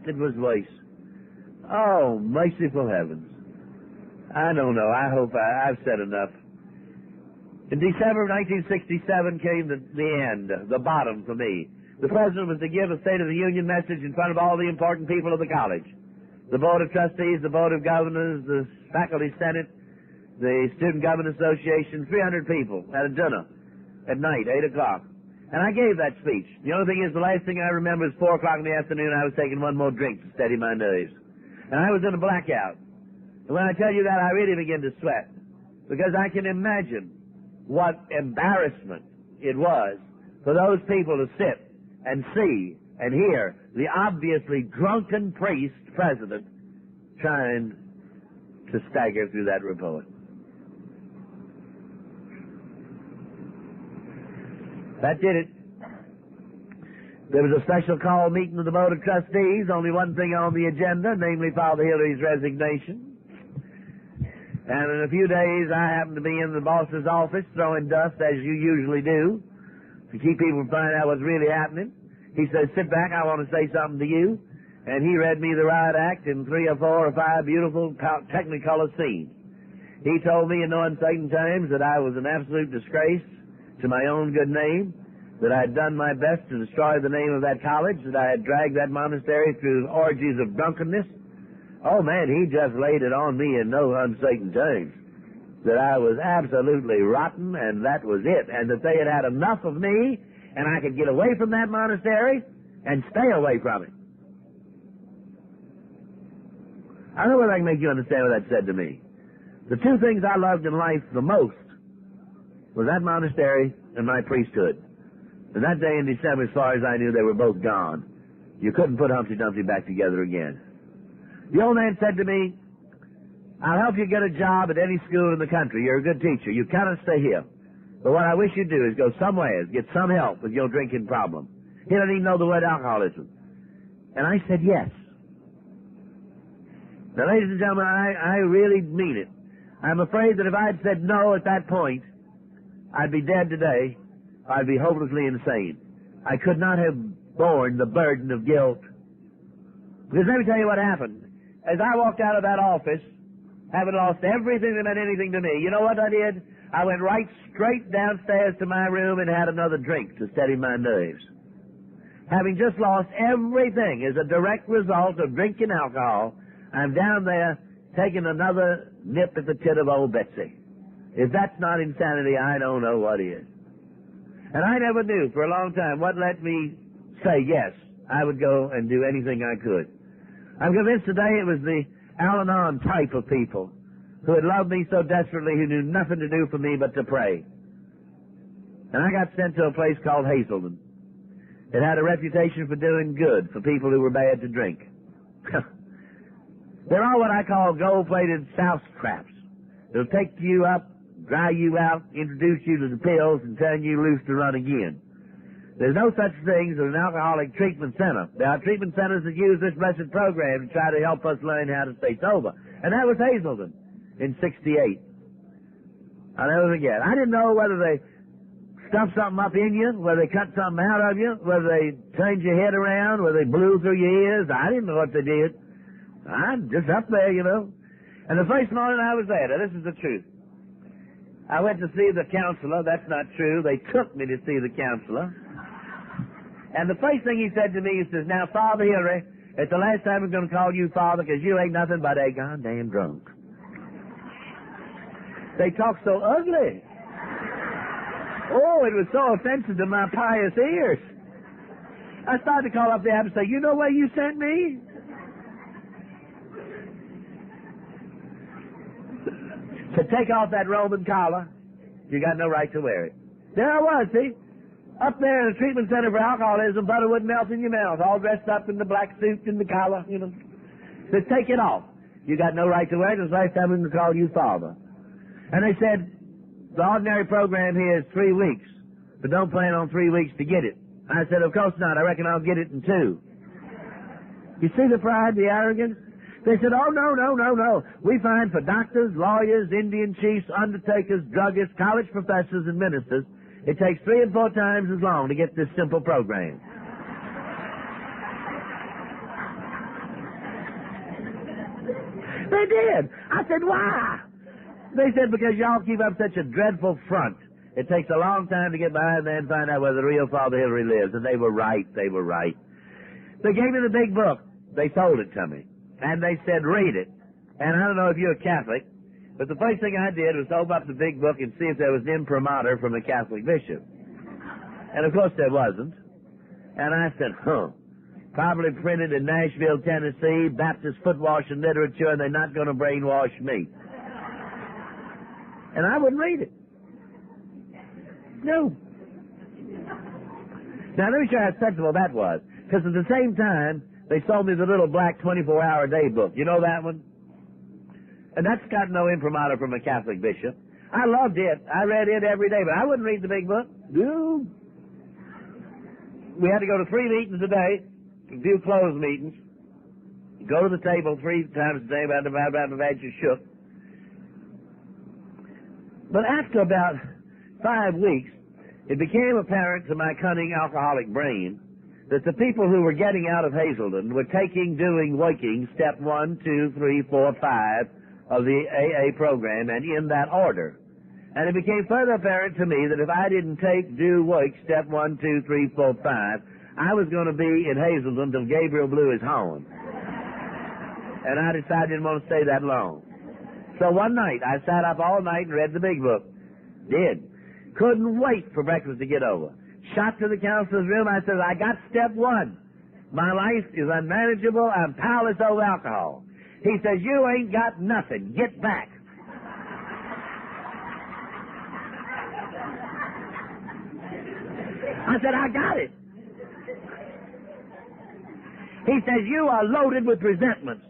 It was worse. Oh, merciful heavens. I don't know. I hope I've said enough. In December of 1967 came the end, the bottom for me. The president was to give a State of the Union message in front of all the important people of the college. The Board of Trustees, the Board of Governors, the Faculty Senate, the Student Government Association, 300 people at a dinner at night, 8 o'clock. And I gave that speech. The only thing is, the last thing I remember is 4 o'clock in the afternoon, I was taking one more drink to steady my nerves. And I was in a blackout. And when I tell you that, I really begin to sweat. Because I can imagine what embarrassment it was for those people to sit and see and hear the obviously drunken priest president trying to stagger through that report. That did it. There was a special call meeting of the Board of Trustees, only one thing on the agenda, namely Father Hillary's resignation. And in a few days, I happened to be in the boss's office throwing dust, as you usually do, to keep people from finding out what's really happening. He says, sit back, I want to say something to you. And he read me the riot act in 3 or 4 or 5 beautiful technicolor scenes. He told me in no uncertain terms that I was an absolute disgrace to my own good name, that I had done my best to destroy the name of that college, that I had dragged that monastery through orgies of drunkenness. Oh, man, he just laid it on me in no uncertain terms, that I was absolutely rotten, and that was it, and that they had had enough of me, and I could get away from that monastery and stay away from it. I don't know whether I can make you understand what that said to me. The 2 things I loved in life the most was that monastery and my priesthood. And that day in December, as far as I knew, they were both gone. You couldn't put Humpty Dumpty back together again. The old man said to me, I'll help you get a job at any school in the country. You're a good teacher. You cannot stay here. But what I wish you'd do is go somewhere, get some help with your drinking problem. He didn't even know the word alcoholism. And I said yes. Now, ladies and gentlemen, I really mean it. I'm afraid that if I had said no at that point, I'd be dead today. I'd be hopelessly insane. I could not have borne the burden of guilt. Because let me tell you what happened. As I walked out of that office, having lost everything that meant anything to me, you know what I did? I went right straight downstairs to my room and had another drink to steady my nerves. Having just lost everything as a direct result of drinking alcohol, I'm down there taking another nip at the tit of old Betsy. If that's not insanity, I don't know what is. And I never knew for a long time what let me say yes, I would go and do anything I could. I'm convinced today it was the Al-Anon type of people who had loved me so desperately, who knew nothing to do for me but to pray. And I got sent to a place called Hazelden. It had a reputation for doing good for people who were bad to drink. There are what I call gold-plated souse traps. It'll take you up, dry you out, introduce you to the pills, and turn you loose to run again. There's no such thing as an alcoholic treatment center. There are treatment centers that use this blessed program to try to help us learn how to stay sober. And that was Hazelden in '68. I'll never forget. I didn't know whether they stuffed something up in you, whether they cut something out of you, whether they turned your head around, whether they blew through your ears. I didn't know what they did. I'm just up there, you know. And the first morning I was there, now this is the truth. I went to see the counselor. That's not true. They took me to see the counselor. And the first thing he said to me, he says, now, Father Hillary, it's the last time I'm going to call you Father because you ain't nothing but a goddamn drunk. They talk so ugly. Oh, it was so offensive to my pious ears. I started to call up the app and say, you know where you sent me? To take off that Roman collar, you got no right to wear it. There I was, see? Up there in the treatment center for alcoholism, butter wouldn't melt in your mouth, all dressed up in the black suit and the collar, you know. Said, take it off. You got no right to wear it. It's the last time we can call you Father. And they said, the ordinary program here is 3 weeks, but don't plan on 3 weeks to get it. I said, of course not. I reckon I'll get it in 2. You see the pride, the arrogance? They said, oh, no. We find for doctors, lawyers, Indian chiefs, undertakers, druggists, college professors, and ministers, it takes 3 and 4 times as long to get this simple program. They did. I said, why? They said, because y'all keep up such a dreadful front. It takes a long time to get behind there and find out where the real Father Hillary lives. And they were right. They gave me the big book. They sold it to me. And they said, read it. And I don't know if you're a Catholic, but the first thing I did was open up the big book and see if there was an imprimatur from a Catholic bishop. And of course there wasn't. And I said, probably printed in Nashville, Tennessee, Baptist foot wash and literature, and they're not going to brainwash me. And I wouldn't read it. No. Now, let me show you how sensible that was. Because at the same time, they sold me the little black 24-hour day book. You know that one? And that's got no imprimatur from a Catholic bishop. I loved it. I read it every day, but I wouldn't read the big book. No. We had to go to 3 meetings a day, a few closed meetings. Go to the table 3 times a day, about you shook. But after about 5 weeks, it became apparent to my cunning alcoholic brain that the people who were getting out of Hazelden were taking, doing, working, step 1, 2, 3, 4, 5 of the AA program, and in that order. And it became further apparent to me that if I didn't take, do, work, step 1, 2, 3, 4, 5, I was going to be in Hazelden till Gabriel blew his horn. And I decided I didn't want to stay that long. So one night, I sat up all night and read the big book. Did. Couldn't wait for breakfast to get over. Shot to the counselor's room. I said, I got step 1. My life is unmanageable. I'm powerless over alcohol. He says, you ain't got nothing. Get back. I said, I got it. He says, you are loaded with resentments.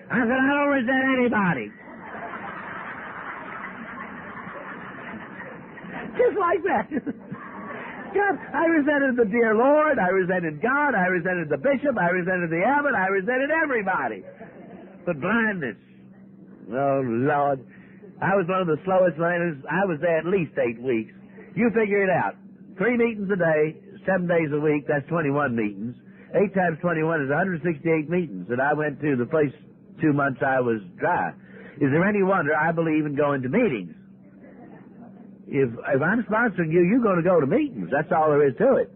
I said, I don't resent anybody. Just like that. God, I resented the dear Lord, I resented God, I resented the bishop, I resented the abbot, I resented everybody. But blindness, oh Lord, I was one of the slowest learners. I was there at least 8 weeks. You figure it out. 3 meetings a day, 7 days a week, that's 21 meetings. 8 times 21 is 168 meetings that I went to the first 2 months I was dry. Is there any wonder I believe in going to meetings? If I'm sponsoring you, you're going to go to meetings. That's all there is to it.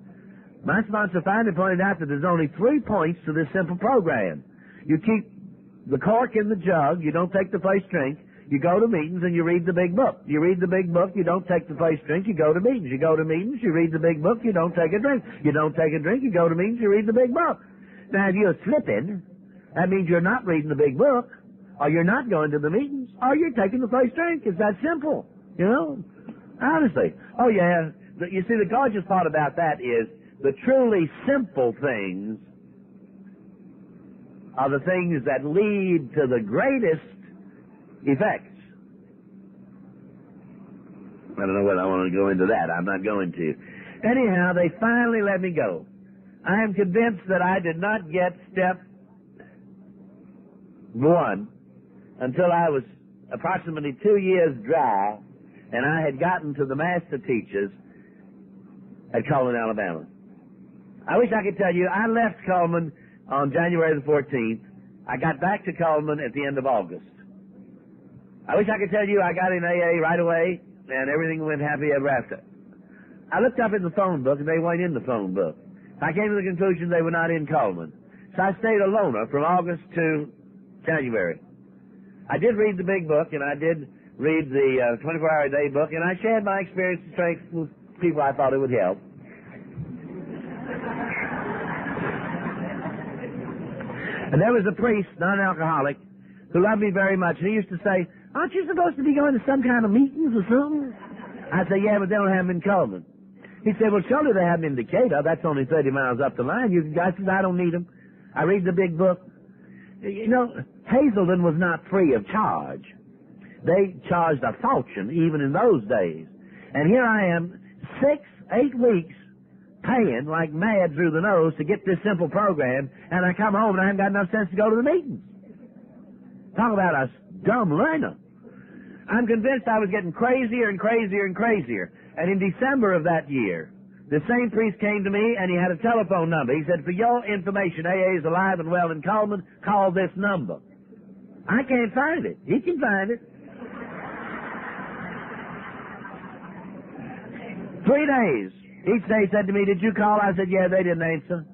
My sponsor finally pointed out that there's only 3 points to this simple program. You keep the cork in the jug. You don't take the first drink. You go to meetings and you read the big book. You read the big book. You don't take the first drink. You go to meetings. You go to meetings. You read the big book. You don't take a drink. You don't take a drink. You go to meetings. You read the big book. Now, if you're slipping, that means you're not reading the big book, or you're not going to the meetings, or you're taking the first drink. It's that simple, you know. Honestly. Oh, yeah. You see, the gorgeous part about that is the truly simple things are the things that lead to the greatest effects. I don't know whether I want to go into that. I'm not going to. Anyhow, they finally let me go. I am convinced that I did not get step 1 until I was approximately 2 years dry, and I had gotten to the master teachers at Cullman, Alabama. I wish I could tell you, I left Cullman on January the 14th. I got back to Cullman at the end of August. I wish I could tell you I got in AA right away, and everything went happy ever after. I looked up in the phone book, and they weren't in the phone book. I came to the conclusion they were not in Cullman. So I stayed a loner from August to January. I did read the big book, and I did read the 24-hour day book, and I shared my experience and strengths with people I thought it would help. And there was a priest, non-alcoholic, who loved me very much, and he used to say, aren't you supposed to be going to some kind of meetings or something? I'd say, yeah, but they don't have them in Cullman. He said, well, surely they have them in Decatur. That's only 30 miles up the line. I said, I don't need them. I read the big book. You know, Hazelden was not free of charge. They charged a fortune even in those days. And here I am, 6, 8 weeks, paying like mad through the nose to get this simple program, and I come home and I haven't got enough sense to go to the meetings. Talk about a dumb learner. I'm convinced I was getting crazier and crazier and crazier. And in December of that year, the same priest came to me and he had a telephone number. He said, for your information, AA is alive and well in Cullman. Call this number. I can't find it. He can find it. 3 days. Each day he said to me, did you call? I said, yeah, they didn't answer.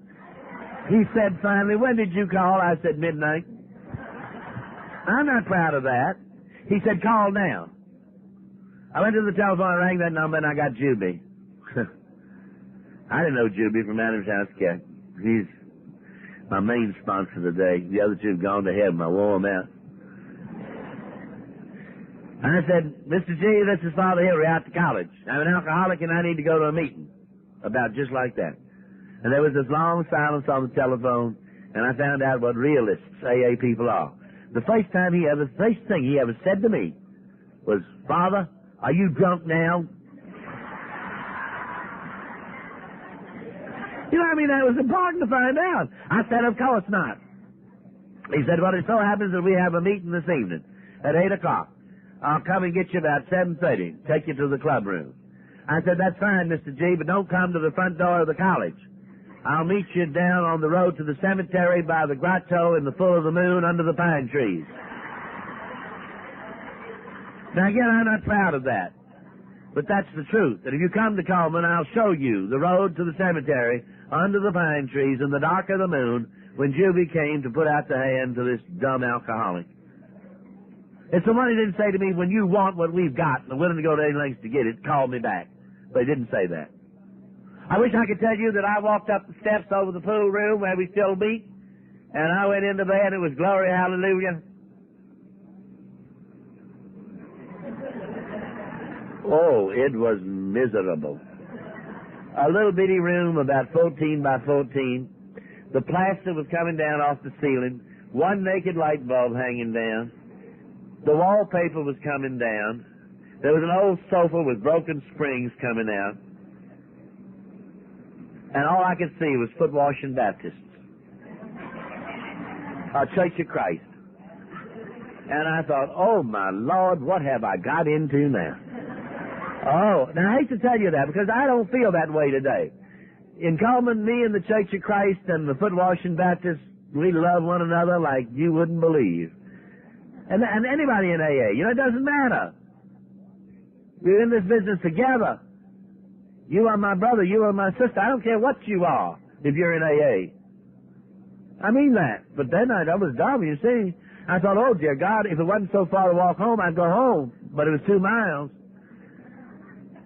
He said finally, when did you call? I said, midnight. I'm not proud of that. He said, call now. I went to the telephone, I rang that number, and I got Juby. I didn't know Juby from Adam's House Cat. He's my main sponsor today. The other two have gone to heaven. I wore them out. And I said, Mr. G, this is Father Hillary out to college. I'm an alcoholic, and I need to go to a meeting. About just like that. And there was this long silence on the telephone, and I found out what realists AA people are. The first thing he ever said to me was, Father, are you drunk now? You know, I mean, that was important to find out. I said, of course not. He said, well, it so happens that we have a meeting this evening at 8 o'clock. I'll come and get you about 7:30, take you to the club room. I said, that's fine, Mr. G, but don't come to the front door of the college. I'll meet you down on the road to the cemetery by the grotto in the full of the moon under the pine trees. Now, again, I'm not proud of that. But that's the truth. That if you come to Cullman, I'll show you the road to the cemetery under the pine trees in the dark of the moon when Juby came to put out the hand to this dumb alcoholic. It's the one he didn't say to me, when you want what we've got and are willing to go to any lengths to get it, call me back. But he didn't say that. I wish I could tell you that I walked up the steps over the pool room where we still meet, and I went into bed and it was glory, hallelujah. Oh, it was miserable. A little bitty room about 14 by 14. The plaster was coming down off the ceiling. One naked light bulb hanging down. The wallpaper was coming down. There was an old sofa with broken springs coming out. And all I could see was foot washing Baptists. A Church of Christ. And I thought, oh my Lord, what have I got into now? Oh, now I hate to tell you that because I don't feel that way today. In Cullman, me and the Church of Christ and the foot washing Baptists, we love one another like you wouldn't believe. And anybody in AA, you know, it doesn't matter. We're in this business together. You are my brother, you are my sister. I don't care what you are if you're in AA. I mean that. But then I was dumb, you see. I thought, oh, dear God, if it wasn't so far to walk home, I'd go home. But it was 2 miles.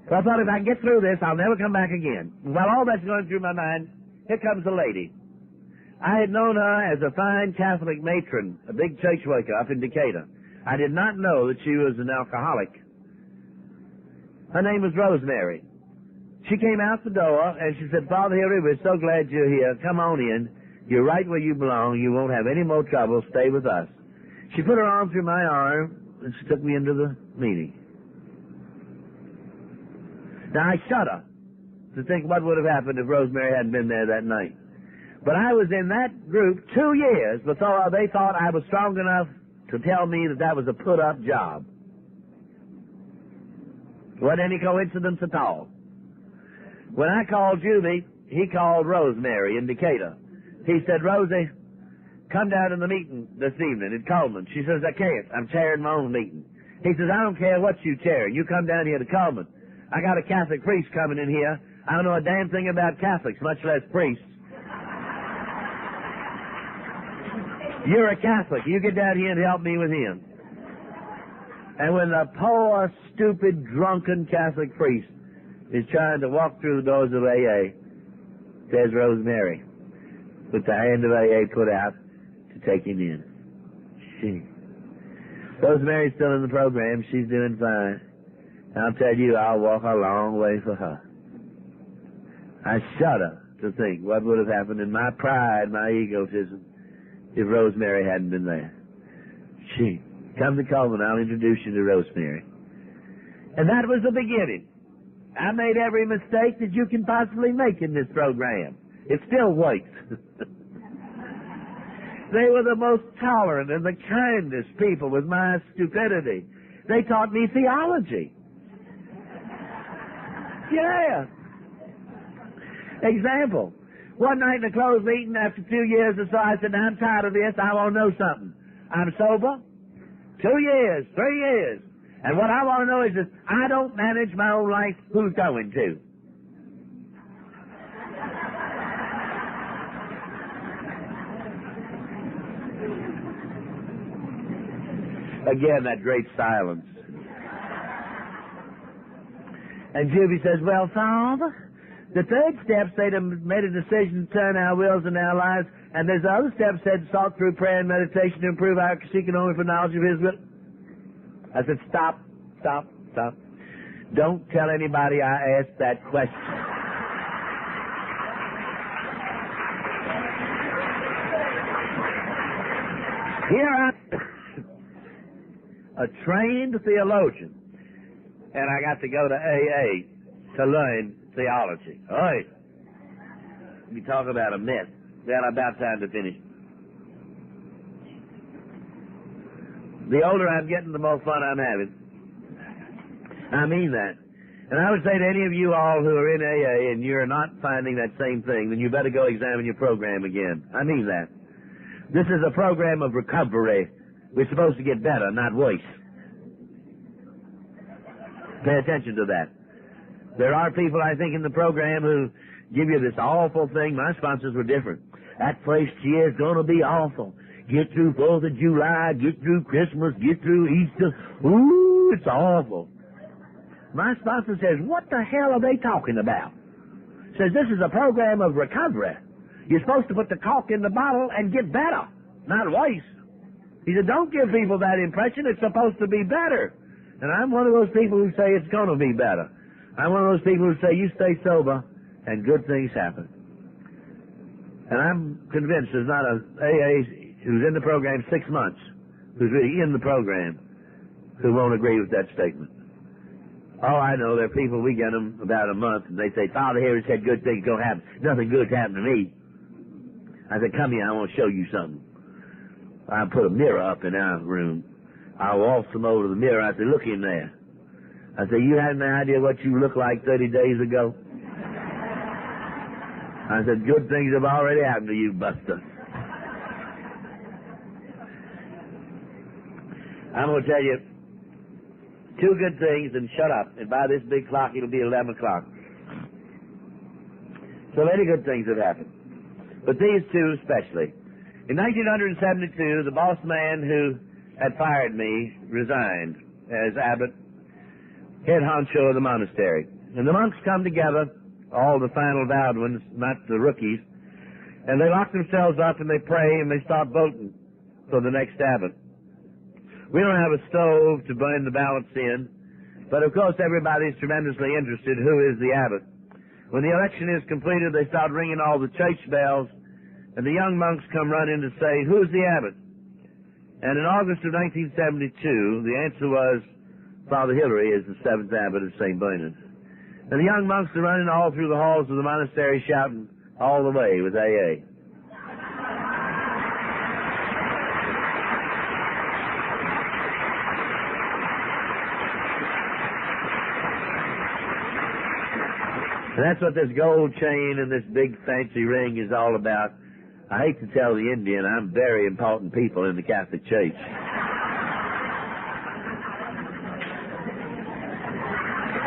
So I thought, if I can get through this, I'll never come back again. And while all that's going through my mind, here comes a lady. I had known her as a fine Catholic matron, a big church worker up in Decatur. I did not know that she was an alcoholic. Her name was Rosemary. She came out the door, and she said, Father Hillary, we're so glad you're here. Come on in. You're right where you belong. You won't have any more trouble. Stay with us. She put her arm through my arm, and she took me into the meeting. Now, I shudder to think what would have happened if Rosemary hadn't been there that night. But I was in that group 2 years before they thought I was strong enough to tell me that that was a put-up job. Wasn't any coincidence at all. When I called Juby, he called Rosemary in Decatur. He said, Rosie, come down to the meeting this evening in Cullman. She says, I can't. I'm chairing my own meeting. He says, I don't care what you chair. You come down here to Cullman. I got a Catholic priest coming in here. I don't know a damn thing about Catholics, much less priests. You're a Catholic. You get down here and help me with him. And when the poor, stupid, drunken Catholic priest is trying to walk through the doors of AA, there's Rosemary, with the hand of AA put out to take him in. Rosemary's still in the program. She's doing fine. And I'll tell you, I'll walk a long way for her. I shudder to think what would have happened in my pride, my egotism, if Rosemary hadn't been there. Come to Cullman, I'll introduce you to Rosemary. And that was the beginning I made every mistake that you can possibly make in this program. It still works. They were the most tolerant and the kindest people with my stupidity. They taught me theology. Yeah. Example. One night in a closed meeting after 2 years or so, I said, I'm tired of this. I want to know something. I'm sober. 2 years, 3 years. And what I want to know is this, I don't manage my own life. Who's going to? Again, that great silence. And Juby says, well, Father, the third step said to made a decision to turn our wills and our lives, and there's the other step said sought through prayer and meditation to improve our seeking only for knowledge of His will. I said, stop. Don't tell anybody I asked that question. Here I a trained theologian, and I got to go to AA to learn theology. Oi! We talk about a mess. Well, about time to finish. The older I'm getting, the more fun I'm having. I mean that. And I would say to any of you all who are in AA and you're not finding that same thing, then you better go examine your program again. I mean that. This is a program of recovery. We're supposed to get better, not worse. Pay attention to that. There are people, I think, in the program who give you this awful thing. My sponsors were different. That first year's going to be awful. Get through 4th of July, get through Christmas, get through Easter. Ooh, it's awful. My sponsor says, what the hell are they talking about? Says, this is a program of recovery. You're supposed to put the cork in the bottle and get better, not worse. He said, don't give people that impression. It's supposed to be better. And I'm one of those people who say it's going to be better. I'm one of those people who say you stay sober and good things happen. And I'm convinced there's not a AA who's in the program 6 months, who's really in the program, who won't agree with that statement. Oh, I know. There are people, we get them about a month, and they say, Father here said good things going to happen. Nothing good's happened to me. I said, come here, I want to show you something. I put a mirror up in our room. I walked them over to the mirror. I said, look in there. I said, you had an idea what you looked like 30 days ago? I said, good things have already happened to you, Buster. I'm going to tell you 2 good things and shut up. And by this big clock, it'll be 11 o'clock. So many good things have happened. But these 2 especially. In 1972, the boss man who had fired me resigned as abbot, head honcho of the monastery. And the monks come together, all the final vowed ones, not the rookies, and they lock themselves up and they pray and they start voting for the next abbot. We don't have a stove to burn the ballots in, but of course everybody's tremendously interested who is the abbot. When the election is completed, they start ringing all the church bells, and the young monks come running to say, who's the abbot? And in August of 1972, the answer was, Father Hillary is the 7th abbot of St. Bernard. And the young monks are running all through the halls of the monastery shouting all the way with AA. And that's what this gold chain and this big fancy ring is all about. I hate to tell the Indian, I'm very important people in the Catholic Church.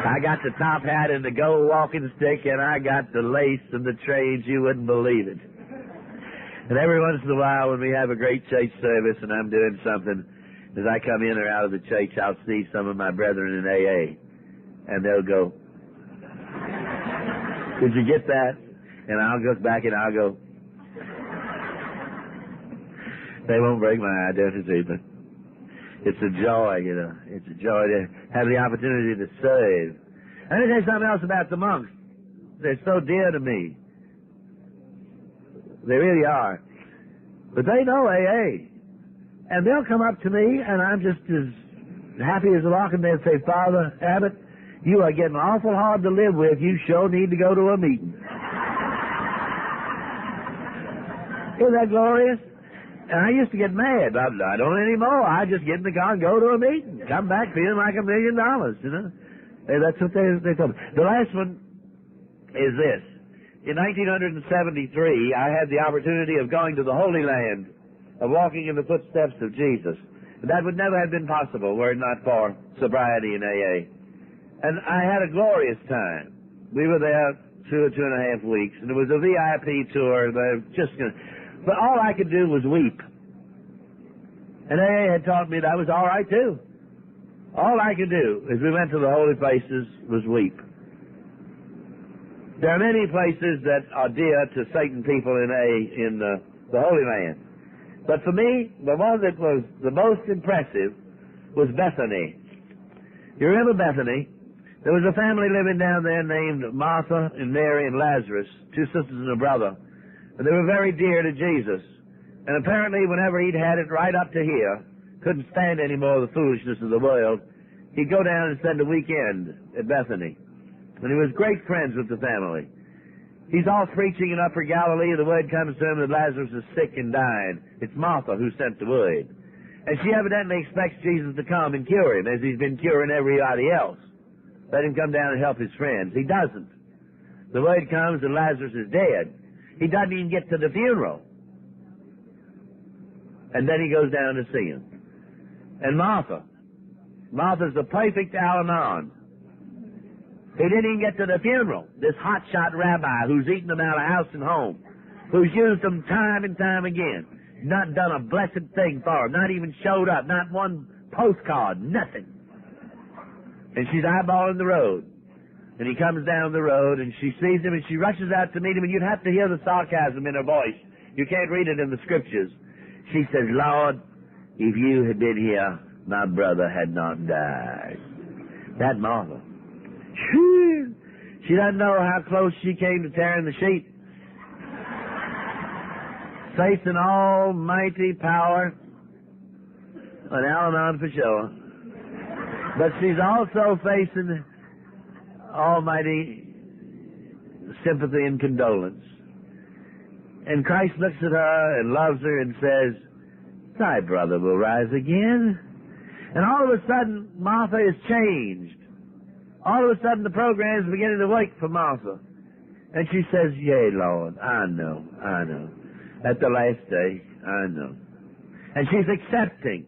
I got the top hat and the gold walking stick, and I got the lace and the trains, you wouldn't believe it. And every once in a while when we have a great church service and I'm doing something, as I come in or out of the church, I'll see some of my brethren in AA, and they'll go, did you get that? And I'll go back and I'll go, they won't break my identity, but it's a joy, you know. It's a joy to have the opportunity to serve. And let me tell you something else about the monks. They're so dear to me. They really are. But they know AA. And they'll come up to me, and I'm just as happy as a lark, and they'll say, Father Abbott, You are getting awful hard to live with. You sure need to go to a meeting. Isn't that glorious? And I used to get mad. I don't anymore. I just get in the car and go to a meeting. Come back feeling like $1 million, you know. That's what they told me. The last one is this. In 1973, I had the opportunity of going to the Holy Land, of walking in the footsteps of Jesus. That would never have been possible were it not for sobriety in AA. And I had a glorious time. We were there 2 or 2.5 weeks, and it was a VIP tour. But all I could do was weep. And AA had taught me that was all right, too. All I could do as we went to the holy places was weep. There are many places that are dear to Satan people in the Holy Land. But for me, the one that was the most impressive was Bethany. You remember Bethany? There was a family living down there named Martha and Mary and Lazarus, 2 sisters and a brother. And they were very dear to Jesus. And apparently whenever he'd had it right up to here, couldn't stand any more of the foolishness of the world, he'd go down and spend a weekend at Bethany. And he was great friends with the family. He's off preaching in Upper Galilee, and the word comes to him that Lazarus is sick and dying. It's Martha who sent the word. And she evidently expects Jesus to come and cure him, as he's been curing everybody else. Let him come down and help his friends. He doesn't. The word comes that Lazarus is dead. He doesn't even get to the funeral. And then he goes down to see him. And Martha's the perfect Al-Anon. He didn't even get to the funeral. This hotshot rabbi who's eaten them out of house and home, who's used them time and time again, not done a blessed thing for him, not even showed up, not one postcard, nothing. And she's eyeballing the road. And he comes down the road, and she sees him, and she rushes out to meet him, and you'd have to hear the sarcasm in her voice. You can't read it in the scriptures. She says, Lord, if you had been here, my brother had not died. That Martha. She doesn't know how close she came to tearing the sheet. Facing almighty power, an Al-Anon for sure. But she's also facing almighty sympathy and condolence. And Christ looks at her and loves her and says, thy brother will rise again. And all of a sudden, Martha is changed. All of a sudden, the program is beginning to work for Martha. And she says, yea, Lord, I know. At the last day, I know. And she's accepting.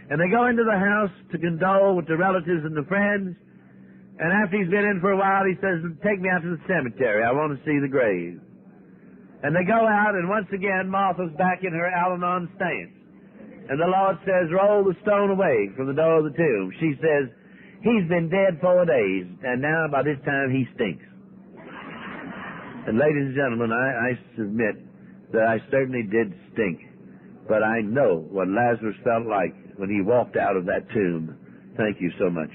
And they go into the house to condole with the relatives and the friends. And after he's been in for a while, he says, take me out to the cemetery. I want to see the grave. And they go out, and once again, Martha's back in her Al-Anon stance. And the Lord says, roll the stone away from the door of the tomb. She says, he's been dead 4 days, and now by this time he stinks. And ladies and gentlemen, I submit that I certainly did stink. But I know what Lazarus felt like when he walked out of that tomb. Thank you so much.